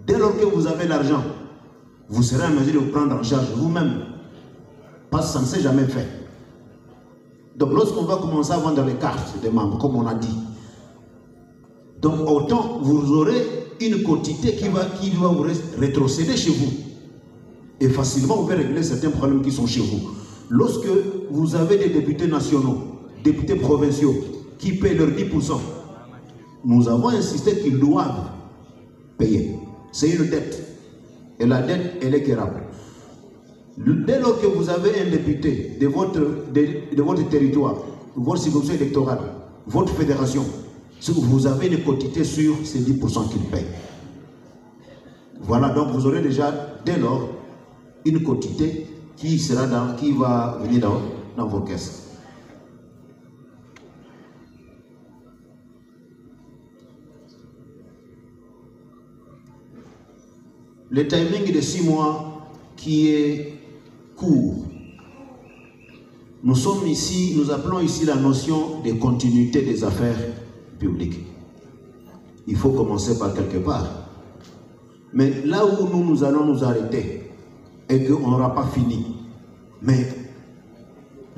S4: Dès lors que vous avez l'argent, vous serez en mesure de vous prendre en charge vous-même. Parce que ça ne s'est jamais fait. Donc lorsqu'on va commencer à vendre les cartes des membres, comme on a dit, donc autant vous aurez une quantité qui va vous rétrocéder chez vous. Et facilement, vous pouvez régler certains problèmes qui sont chez vous. Lorsque vous avez des députés nationaux, députés provinciaux, qui paient leurs 10%, nous avons insisté qu'ils doivent payer. C'est une dette. Et la dette, elle est quérable. Dès lors que vous avez un député de votre territoire, votre circonscription électorale, votre fédération, vous avez une quantité sur ces 10% qu'il paye. Voilà, donc vous aurez déjà, dès lors, une quantité qui va venir dans vos caisses. Le timing de 6 mois qui est court. Nous sommes ici, nous appelons ici la notion de continuité des affaires publiques. Il faut commencer par quelque part. Mais là où nous allons nous arrêter, et qu'on n'aura pas fini. Mais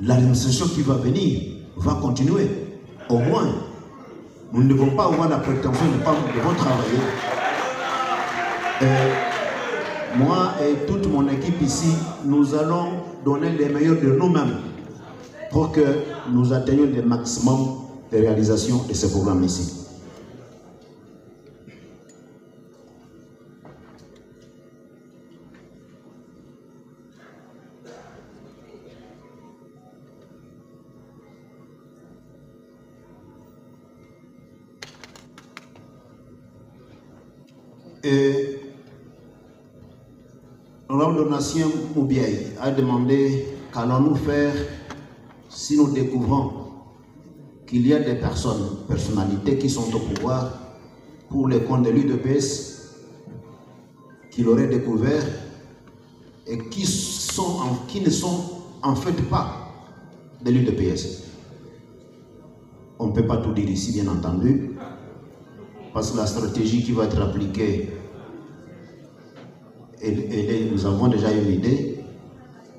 S4: l'administration qui va venir va continuer. Au moins, nous ne devons pas avoir la prétention de ne pas travailler. Moi et toute mon équipe ici, nous allons donner les meilleurs de nous-mêmes pour que nous atteignions le maximum de réalisation de ce programme ici. Et l'honorable Donatien Moubiaï a demandé qu'allons-nous faire si nous découvrons qu'il y a des personnalités qui sont au pouvoir pour les comptes de l'UDPS, qu'il aurait découvert et qui ne sont en fait pas de l'UDPS. On ne peut pas tout dire ici, bien entendu, parce que la stratégie qui va être appliquée, nous avons déjà une idée,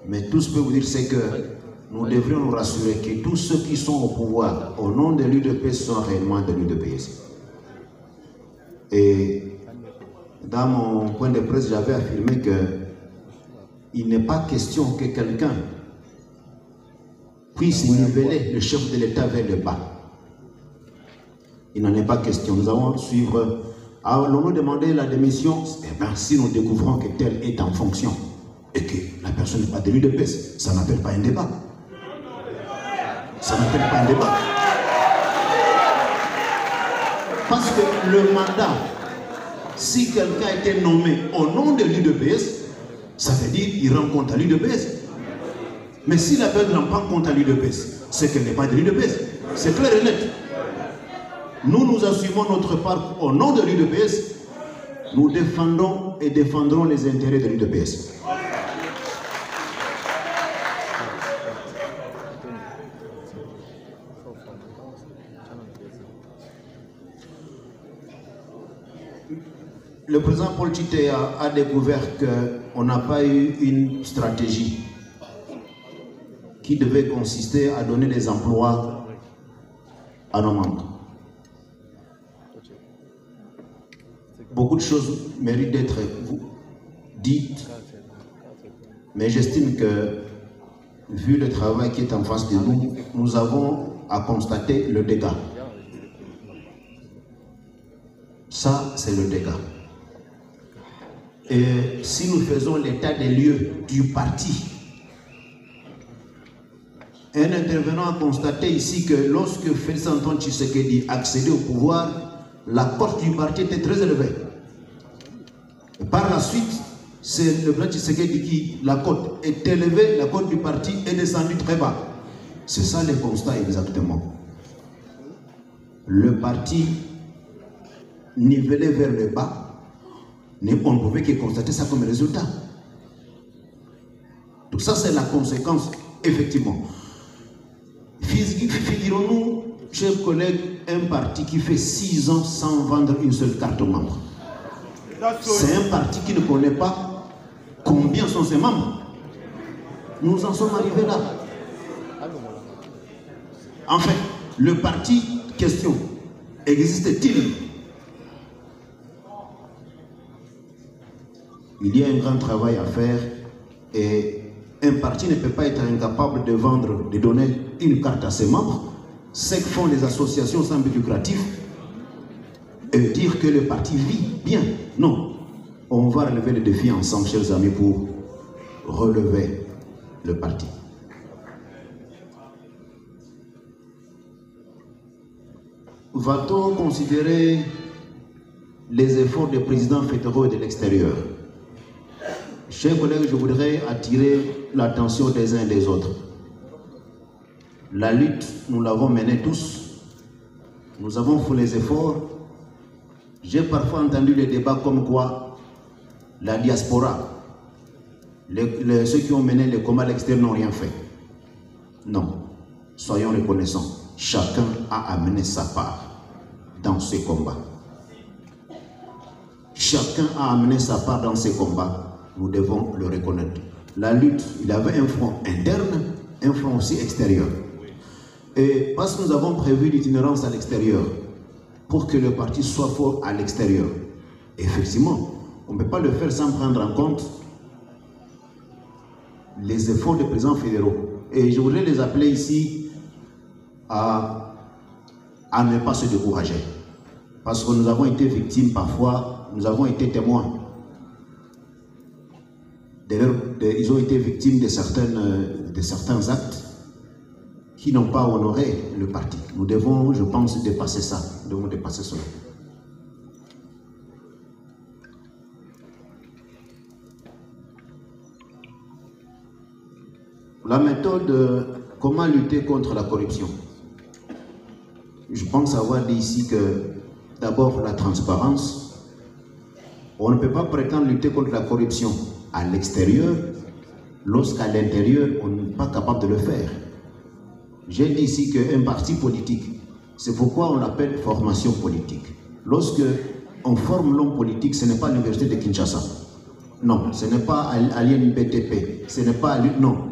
S4: mais tout ce que je peux vous dire, c'est que nous devrions nous rassurer que tous ceux qui sont au pouvoir au nom de l'UDPS sont réellement de l'UDPS. Et dans mon point de presse, j'avais affirmé qu'il n'est pas question que quelqu'un puisse niveler le chef de l'État vers le bas. Il n'en est pas question. Nous allons suivre. Allons-nous demander la démission? Eh bien, si nous découvrons que tel est en fonction et que la personne n'est pas de l'UDPS, ça n'appelle pas un débat. Ça n'appelle pas un débat. Parce que le mandat, si quelqu'un a été nommé au nom de l'UDPS, ça veut dire qu'il rend compte à l'UDPS. Mais si la personne ne rend pas compte à l'UDPS, c'est qu'elle n'est pas de l'UDPS. C'est clair et net. Nous assumons notre part au nom de l'UDPS. Nous défendons et défendrons les intérêts de l'UDPS. Le président Paul Chitea a découvert qu'on n'a pas eu une stratégie qui devait consister à donner des emplois à nos membres. Beaucoup de choses méritent d'être dites, mais j'estime que, vu le travail qui est en face de nous, nous avons à constater le dégât. Ça, c'est le dégât. Et si nous faisons l'état des lieux du parti, un intervenant a constaté ici que lorsque Félix Antoine Tshisekedi accédait au pouvoir, la cote du parti était très élevée. Et par la suite, c'est le président Tshisekedi qui, la cote est élevée, la cote du parti est descendue très bas. C'est ça le constat exactement. Le parti nivelé vers le bas, on ne pouvait que constater ça comme résultat. Donc ça, c'est la conséquence, effectivement. Figurons-nous, chers collègues, un parti qui fait 6 ans sans vendre une seule carte aux membres. C'est un parti qui ne connaît pas combien sont ses membres. Nous en sommes arrivés là. Enfin, le parti, question, existe-t-il? Il y a un grand travail à faire et un parti ne peut pas être incapable de vendre, de donner une carte à ses membres, ce que font les associations sans but lucratif, et dire que le parti vit bien. Non, on va relever le défi ensemble, chers amis, pour relever le parti. Va-t-on considérer les efforts des présidents fédéraux et de l'extérieur? Chers collègues, je voudrais attirer l'attention des uns et des autres. La lutte, nous l'avons menée tous. Nous avons fait les efforts. J'ai parfois entendu des débats comme quoi la diaspora, ceux qui ont mené les combats à l'extérieur n'ont rien fait. Non, soyons reconnaissants. Chacun a amené sa part dans ces combats. Chacun a amené sa part dans ces combats. Nous devons le reconnaître. La lutte, il y avait un front interne, un front aussi extérieur. Et parce que nous avons prévu l'itinérance à l'extérieur, pour que le parti soit fort à l'extérieur, effectivement, on ne peut pas le faire sans prendre en compte les efforts des présidents fédéraux. Et je voudrais les appeler ici à ne pas se décourager. Parce que nous avons été victimes parfois, nous avons été témoins. Ils ont été victimes de certains actes qui n'ont pas honoré le parti. Nous devons, je pense, dépasser ça. Nous devons dépasser cela. La méthode, comment lutter contre la corruption? Je pense avoir dit ici que d'abord la transparence. On ne peut pas prétendre lutter contre la corruption à l'extérieur, lorsqu'à l'intérieur, on n'est pas capable de le faire. J'ai dit ici qu'un parti politique, c'est pourquoi on l'appelle formation politique. Lorsque on forme l'homme politique, ce n'est pas l'université de Kinshasa. Non, ce n'est pas à l'INBTP. Ce n'est pas non.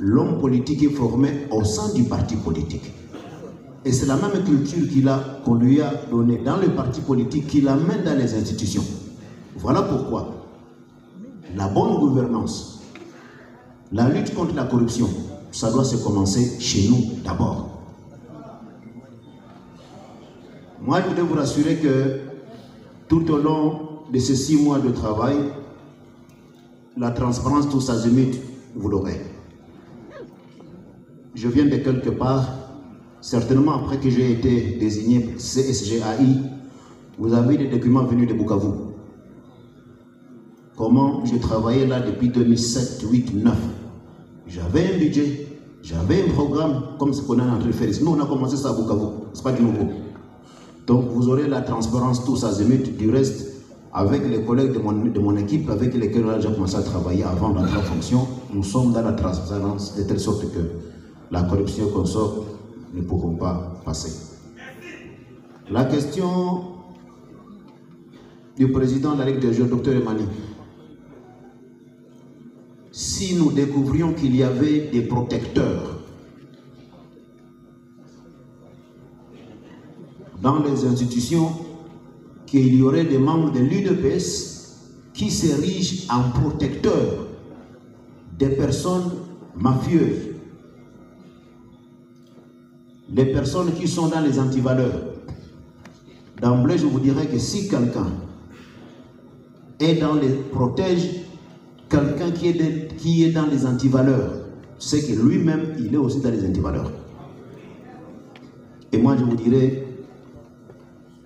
S4: L'homme politique est formé au sein du parti politique. Et c'est la même culture qu'on lui a donnée dans le parti politique qui l'amène dans les institutions. Voilà pourquoi la bonne gouvernance, la lutte contre la corruption, ça doit se commencer chez nous d'abord. Moi, je voudrais vous rassurer que tout au long de ces 6 mois de travail, la transparence, tous azimuts, vous l'aurez. Je viens de quelque part, certainement après que j'ai été désigné CSGAI, vous avez des documents venus de Bukavu. Comment je travaillais là depuis 2007, 2008, 2009. J'avais un budget, j'avais un programme, comme ce qu'on est en train de faire ici. Nous, on a commencé ça à Bukavu, ce n'est pas du nouveau. Donc, vous aurez la transparence tous azimuts. Du reste, avec les collègues de mon équipe, avec lesquels on a déjà commencé à travailler avant d'entrer en fonction, nous sommes dans la transparence de telle sorte que la corruption qu'on sort ne pourront pas passer. La question du président de la Ligue des jeunes, Dr Emani. Si nous découvrions qu'il y avait des protecteurs dans les institutions, qu'il y aurait des membres de l'UDPS qui s'érigent en protecteurs des personnes mafieuses, les personnes qui sont dans les antivaleurs. D'emblée, je vous dirais que si quelqu'un est dans les protège, quelqu'un qui est dans les antivaleurs, c'est que lui-même, il est aussi dans les antivaleurs. Et moi, je vous dirais,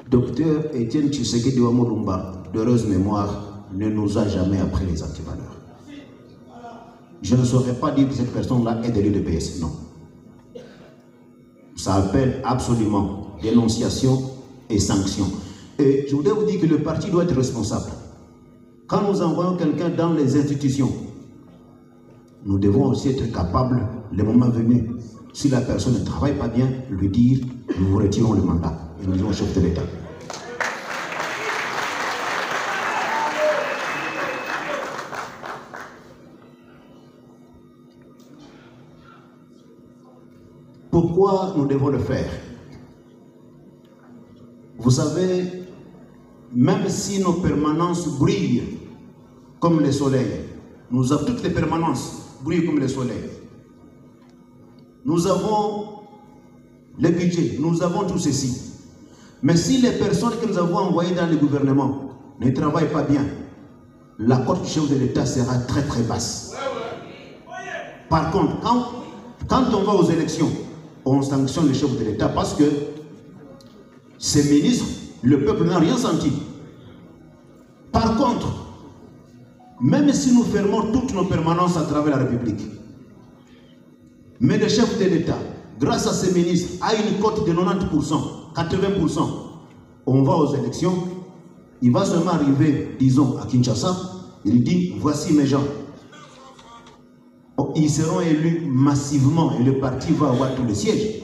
S4: Docteur Étienne Tshisekedi Wamolumba, d'heureuse mémoire, ne nous a jamais appris les antivaleurs. Je ne saurais pas dire que cette personne-là est de l'UDPS, non. Ça appelle absolument dénonciation et sanction. Et je voudrais vous dire que le parti doit être responsable. Quand nous envoyons quelqu'un dans les institutions, nous devons aussi être capables, le moment venu, si la personne ne travaille pas bien, lui dire, nous vous retirons le mandat et nous disons au chef de l'État. Pourquoi nous devons le faire? Vous savez, même si nos permanences brillent comme le soleil, nous avons toutes les permanences brillent comme le soleil. Nous avons le budget, nous avons tout ceci. Mais si les personnes que nous avons envoyées dans le gouvernement ne travaillent pas bien, la cote du chef de l'État sera très très basse. Par contre, quand on va aux élections, on sanctionne le chef de l'État parce que ces ministres, le peuple n'a rien senti. Par contre, même si nous fermons toutes nos permanences à travers la République, mais le chef de l'État, grâce à ces ministres, a une cote de 90%, 80%, on va aux élections, il va seulement arriver, disons, à Kinshasa, il dit, voici mes gens. Ils seront élus massivement et le parti va avoir tous les sièges.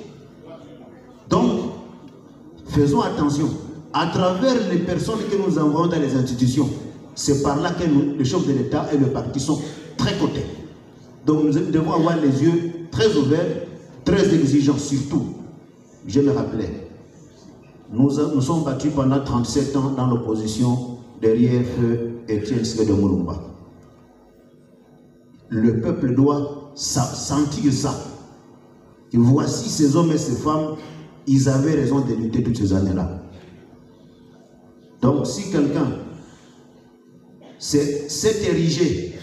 S4: Donc, faisons attention. À travers les personnes que nous envoyons dans les institutions, c'est par là que le chef de l'État et le parti sont très cotés. Donc, nous devons avoir les yeux très ouverts, très exigeants, surtout. Je le rappelais, nous sommes battus pendant 37 ans dans l'opposition derrière feu Étienne Tshisekedi Wamolumba. Le peuple doit sentir ça. Et voici ces hommes et ces femmes, ils avaient raison de lutter toutes ces années-là. Donc si quelqu'un s'est érigé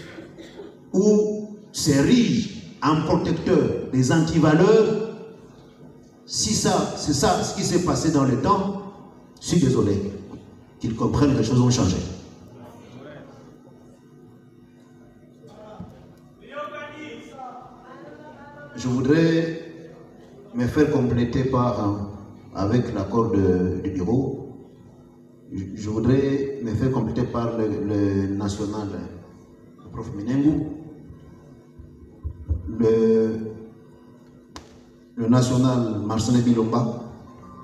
S4: ou s'érige en protecteur des antivaleurs, si ça, c'est ça ce qui s'est passé dans le temps, je suis désolé, qu'ils comprennent que les choses ont changé. Je voudrais me faire compléter avec l'accord du bureau. Je voudrais me faire compléter par le national, le prof Minengu, le national Marcelin Bilomba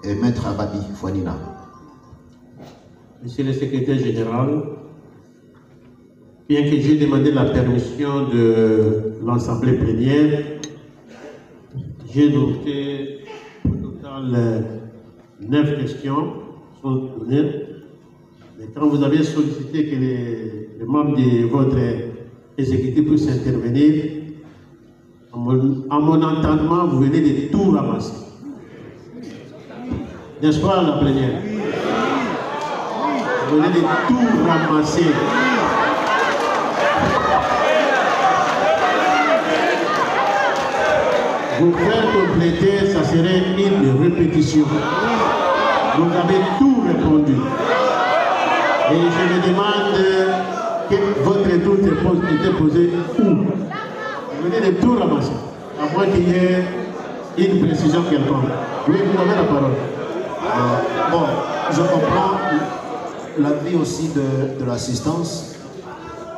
S4: et maître Abadi Fouanina.
S3: Monsieur le secrétaire général, bien que j'ai demandé la permission de l'Assemblée plénière, j'ai noté au total 9 questions sont données. Mais quand vous avez sollicité que les membres de votre exécutif puissent intervenir, à mon entendement, vous venez de tout ramasser. N'est-ce pas la plénière? Vous venez de tout ramasser. Vous faire compléter, ça serait une répétition. Vous avez tout répondu. Et je me demande que votre tour était posé où? Vous venez de tout ramasser. À moins qu'il y ait une précision quelconque. Oui, vous avez la parole.
S4: Bon, je comprends. l'avis aussi de l'assistance,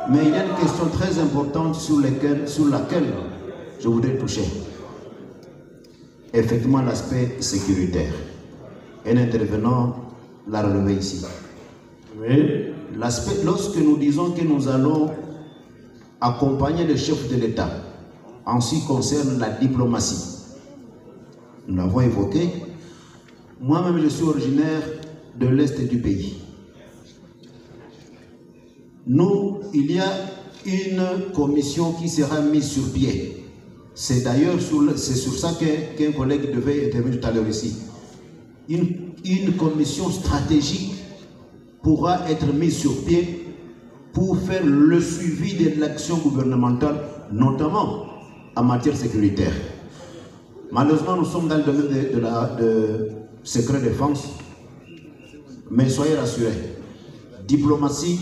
S4: mais il y a une question très importante sur laquelle je voudrais toucher. Effectivement, l'aspect sécuritaire. Un intervenant l'a relevé ici.
S3: Oui.
S4: Lorsque nous disons que nous allons accompagner le chef de l'État en ce qui concerne la diplomatie, nous l'avons évoqué. Moi-même, je suis originaire de l'Est du pays. Il y a une commission qui sera mise sur pied. C'est d'ailleurs sur ça qu'un collègue devait intervenir tout à l'heure ici. Une commission stratégique pourra être mise sur pied pour faire le suivi de l'action gouvernementale, notamment en matière sécuritaire. Malheureusement, nous sommes dans le domaine de secret défense, mais soyez rassurés, diplomatie,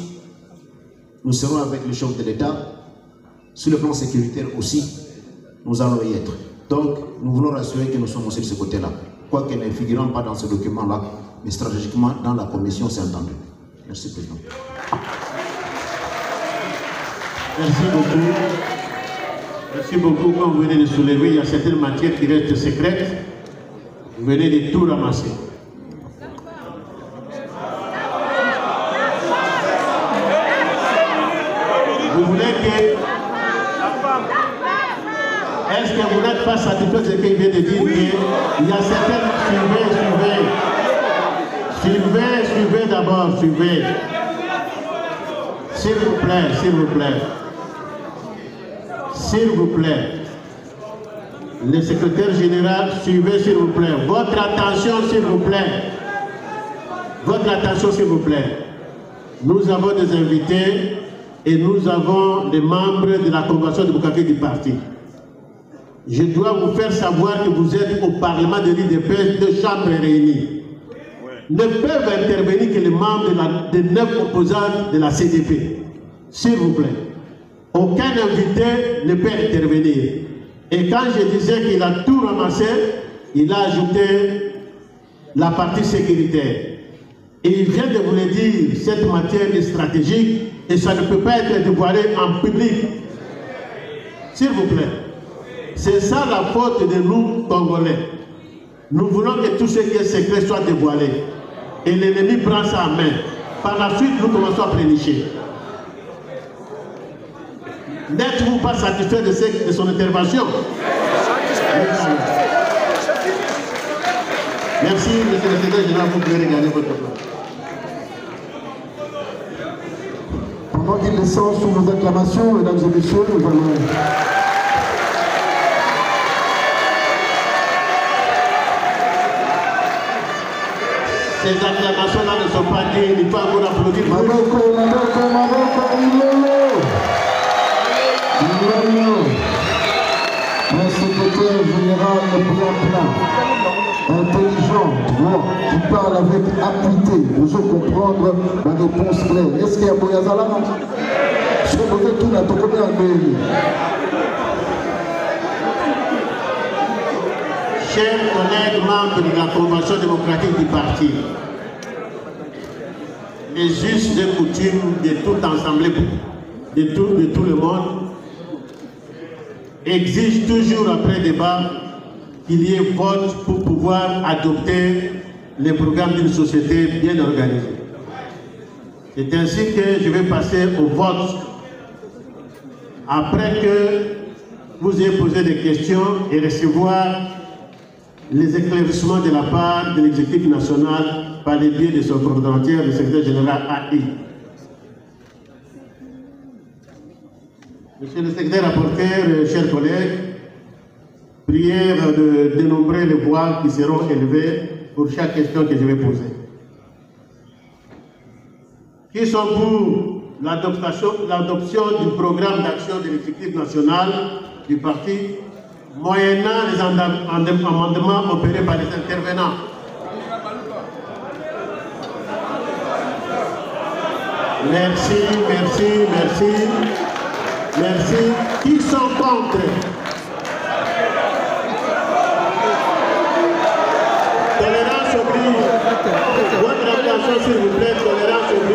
S4: nous serons avec le chef de l'État. Sur le plan sécuritaire aussi, nous allons y être. Donc, nous voulons rassurer que nous sommes aussi de ce côté-là. Quoique ne figurant pas dans ce document-là, mais stratégiquement, dans la commission, c'est entendu. Merci, Président.
S3: Merci beaucoup. Merci beaucoup. Comme vous venez de soulever, il y a certaines matières qui restent secrètes. Vous venez de tout ramasser. Vous voulez que... Est-ce que vous n'êtes pas satisfait de ce qu'il vient de dire? Oui. Il y a certaines... Suivez d'abord, suivez. S'il vous plaît, s'il vous plaît. S'il vous plaît. Le secrétaire général, suivez s'il vous plaît. Votre attention s'il vous plaît. Votre attention s'il vous plaît. Nous avons des invités et nous avons des membres de la convention démocratique du parti. Je dois vous faire savoir que vous êtes au Parlement de l'IDPS, deux chambres réunies. Ne peuvent intervenir que les membres des 9 opposants de la CDP. S'il vous plaît. Aucun invité ne peut intervenir. Et quand je disais qu'il a tout ramassé, il a ajouté la partie sécuritaire. Et il vient de vous le dire, cette matière est stratégique et ça ne peut pas être dévoilé en public. S'il vous plaît. C'est ça la faute de nous, Congolais. Nous voulons que tout ce qui est secret soit dévoilé. Et l'ennemi prend ça en main. Par la suite, nous commençons à plénicher. N'êtes-vous pas satisfait de son intervention? Merci, monsieur le secrétaire général, vous pouvez regarder votre plan.
S2: Pendant qu'il descend sous vos acclamations, mesdames et messieurs, nous allons...
S3: Ces acclamations-là ne sont pas dignes, il faut encore applaudir.
S2: Maboko, un secrétaire général plein, intelligent, droit, qui parle avec acuité, vous allez comprendre la réponse claire. Est-ce qu'il y a Boyazala? Je vais poser tout la tournée en mail.
S3: Chers collègues membres de la Convention démocratique du parti, les us et coutumes de toute assemblée, de tout le monde, exigent toujours après débat qu'il y ait vote pour pouvoir adopter les programmes d'une société bien organisée. C'est ainsi que je vais passer au vote après que vous ayez posé des questions et recevoir les éclaircissements de la part de l'exécutif national par le biais de son coordonnateur, le secrétaire général AI. Monsieur le secrétaire rapporteur, chers collègues, prière de dénombrer les voix qui seront élevées pour chaque question que je vais poser. Qui sont pour l'adoption du programme d'action de l'exécutif national du parti moyennant les amendements opérés par les intervenants? Merci, merci, merci. Merci. Qui sont contre? Tolérance oblige. Votre attention, s'il vous plaît, tolérance oblige.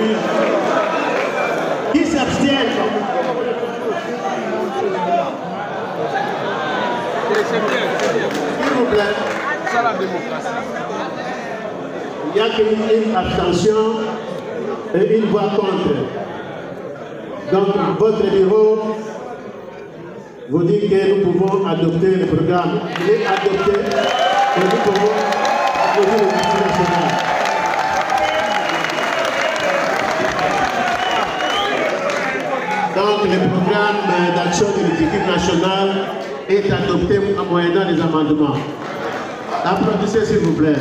S3: S'il vous plaît.
S9: C'est la démocratie.
S3: Il n'y a qu'une abstention et une voix contre. Donc, votre bureau vous dit que nous pouvons adopter le programme. Il est adopté et nous pouvons applaudir le Parti national. Donc, le programme d'action de l'équipe nationale est adopté en moyennant les amendements. Applaudissez s'il vous plaît.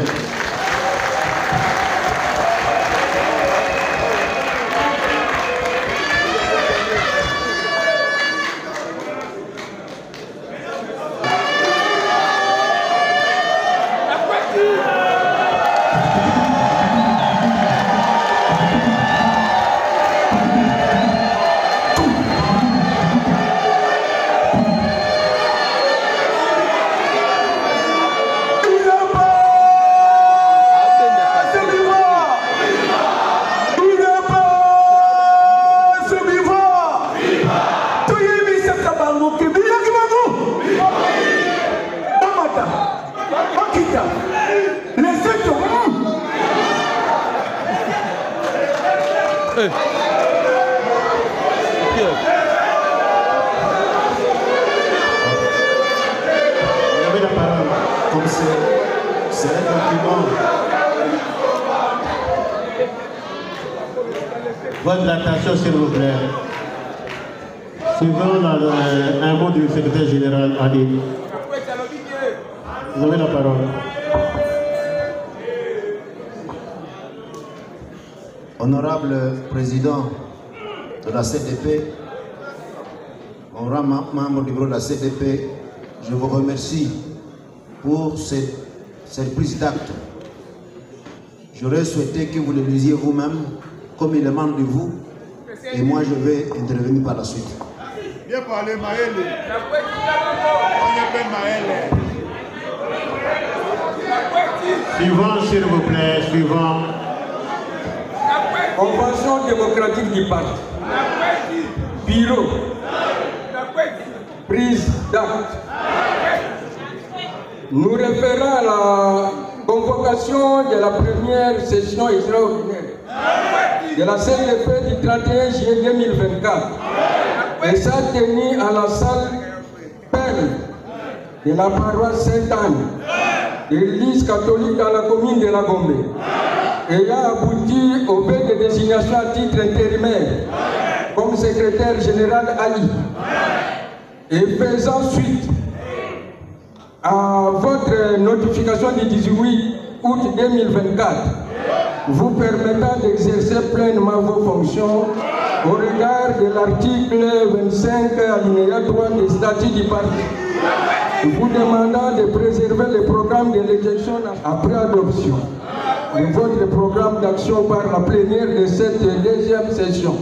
S2: C'est un document.
S3: Votre attention, s'il vous plaît. Suivant un mot du secrétaire général Ali. Vous avez la parole.
S4: Honorable président de la CDP, honorable membre du bureau de la CDP, je vous remercie pour cette prise d'acte. J'aurais souhaité que vous le lisiez vous-même, comme il demande de vous, et moi je vais intervenir par la suite.
S9: Bien parlé, Maëlle. On appelle Maëlle.
S3: Suivant, s'il vous plaît, suivant.
S10: Convention démocratique du parti. Bureau. Prise d'acte. Nous référons à la convocation de la première session extraordinaire de la CDP du 31 juillet 2024 et ça tenu à la salle Perle de la paroisse Sainte-Anne de l'église catholique dans la commune de La Gombe, ayant abouti au fait de désignation à titre intérimaire comme secrétaire général Ali et faisant suite à votre notification du 18 août 2024, vous permettant d'exercer pleinement vos fonctions au regard de l'article 25 alinéa 3 des statuts du parti, vous demandant de préserver le programme de l'élection après adoption de votre programme d'action par la plénière de cette deuxième session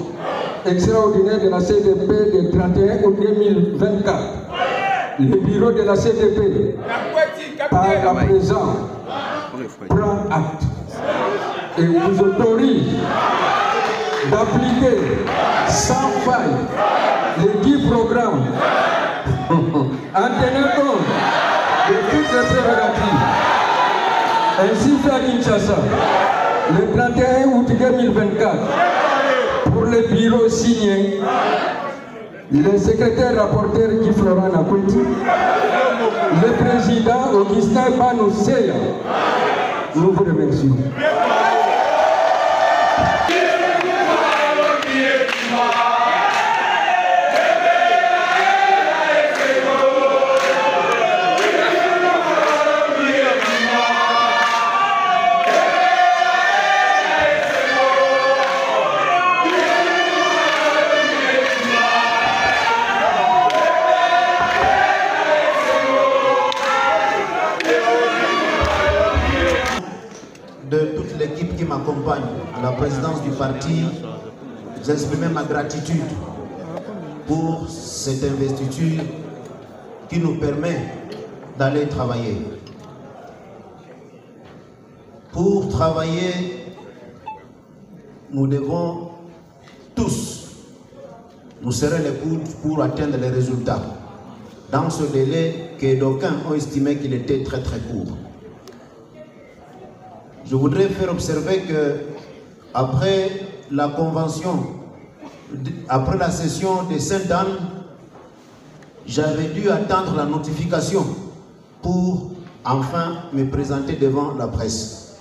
S10: extraordinaire de la CDP de 31 août 2024. Le bureau de la CDP, par la présente, prend acte et vous autorise d'appliquer sans faille les 10 programmes en tenant compte de toutes les prérogatives. Ainsi fait à Kinshasa, le 31 août 2024, pour le bureau signé, le secrétaire rapporteur Guy Florent Nakuti, le président Augustin Banouseya, nous vous remercions.
S4: De toute l'équipe qui m'accompagne à la présidence du parti, j'exprime ma gratitude pour cette investiture qui nous permet d'aller travailler. Pour travailler, nous devons tous nous serrer les coudes pour atteindre les résultats. dans ce délai que d'aucuns ont estimé qu'il était très très court. Je voudrais faire observer que après la convention, après la session de Sainte-Anne, j'avais dû attendre la notification pour enfin me présenter devant la presse.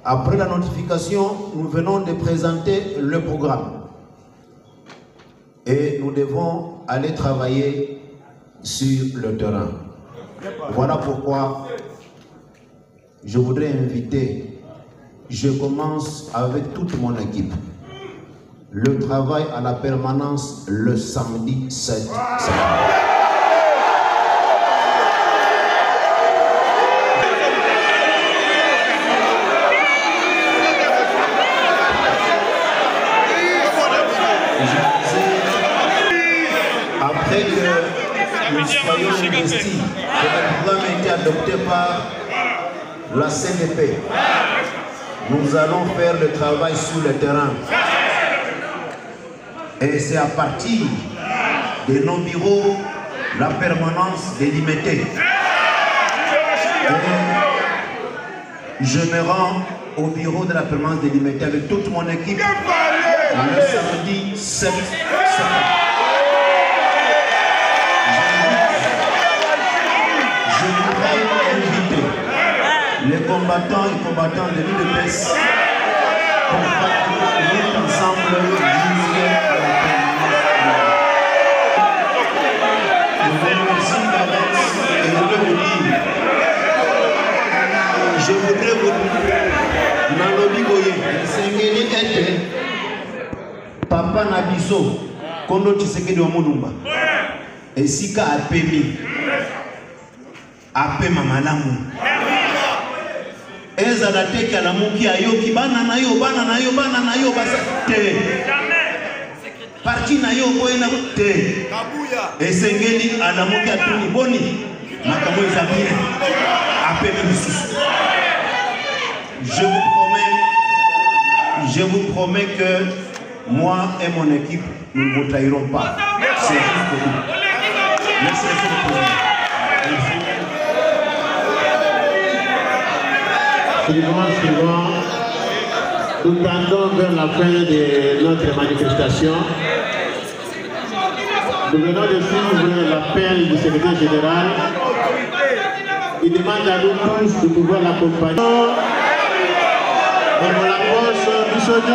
S4: Après la notification, nous venons de présenter le programme. Et nous devons aller travailler sur le terrain. Voilà pourquoi je voudrais inviter, je commence avec toute mon équipe, le travail à la permanence le samedi 7 septembre. Après que nous soyons investis, que le programme a été adopté par la CNDP, nous allons faire le travail sur le terrain. Et c'est à partir de nos bureaux, la permanence délimitée. Et je me rends au bureau de la permanence délimitée avec toute mon équipe le samedi 7 septembre. Je voudrais inviter les combattants et combattantes de l'UDPS pour participer ensemble jusqu'à la permanence. Je vous remercie d'avance et je veux vous dire, je voudrais vous dire, Nalobi Goye, Sengeli Ete, Papa Nabiso, Kondo Tshisekedi wa Mulumba, Esika Apemi, Apema Malamu. Eza la teke à la mouki ayoki bana na yo basa te. Parti na yo boena te. Esengeli à la mouki atuni boni. Makamo ezabine. Apeme bisusu. Je vous promets que moi et mon équipe, nous ne vous trahirons pas. C'est juste pour vous. Merci, monsieur le président.
S3: Suivant, nous tendons vers la fin de notre manifestation. Nous venons de suivre l'appel du secrétaire général. Il demande à nous tous de pouvoir l'accompagner. On la pose, nous sommes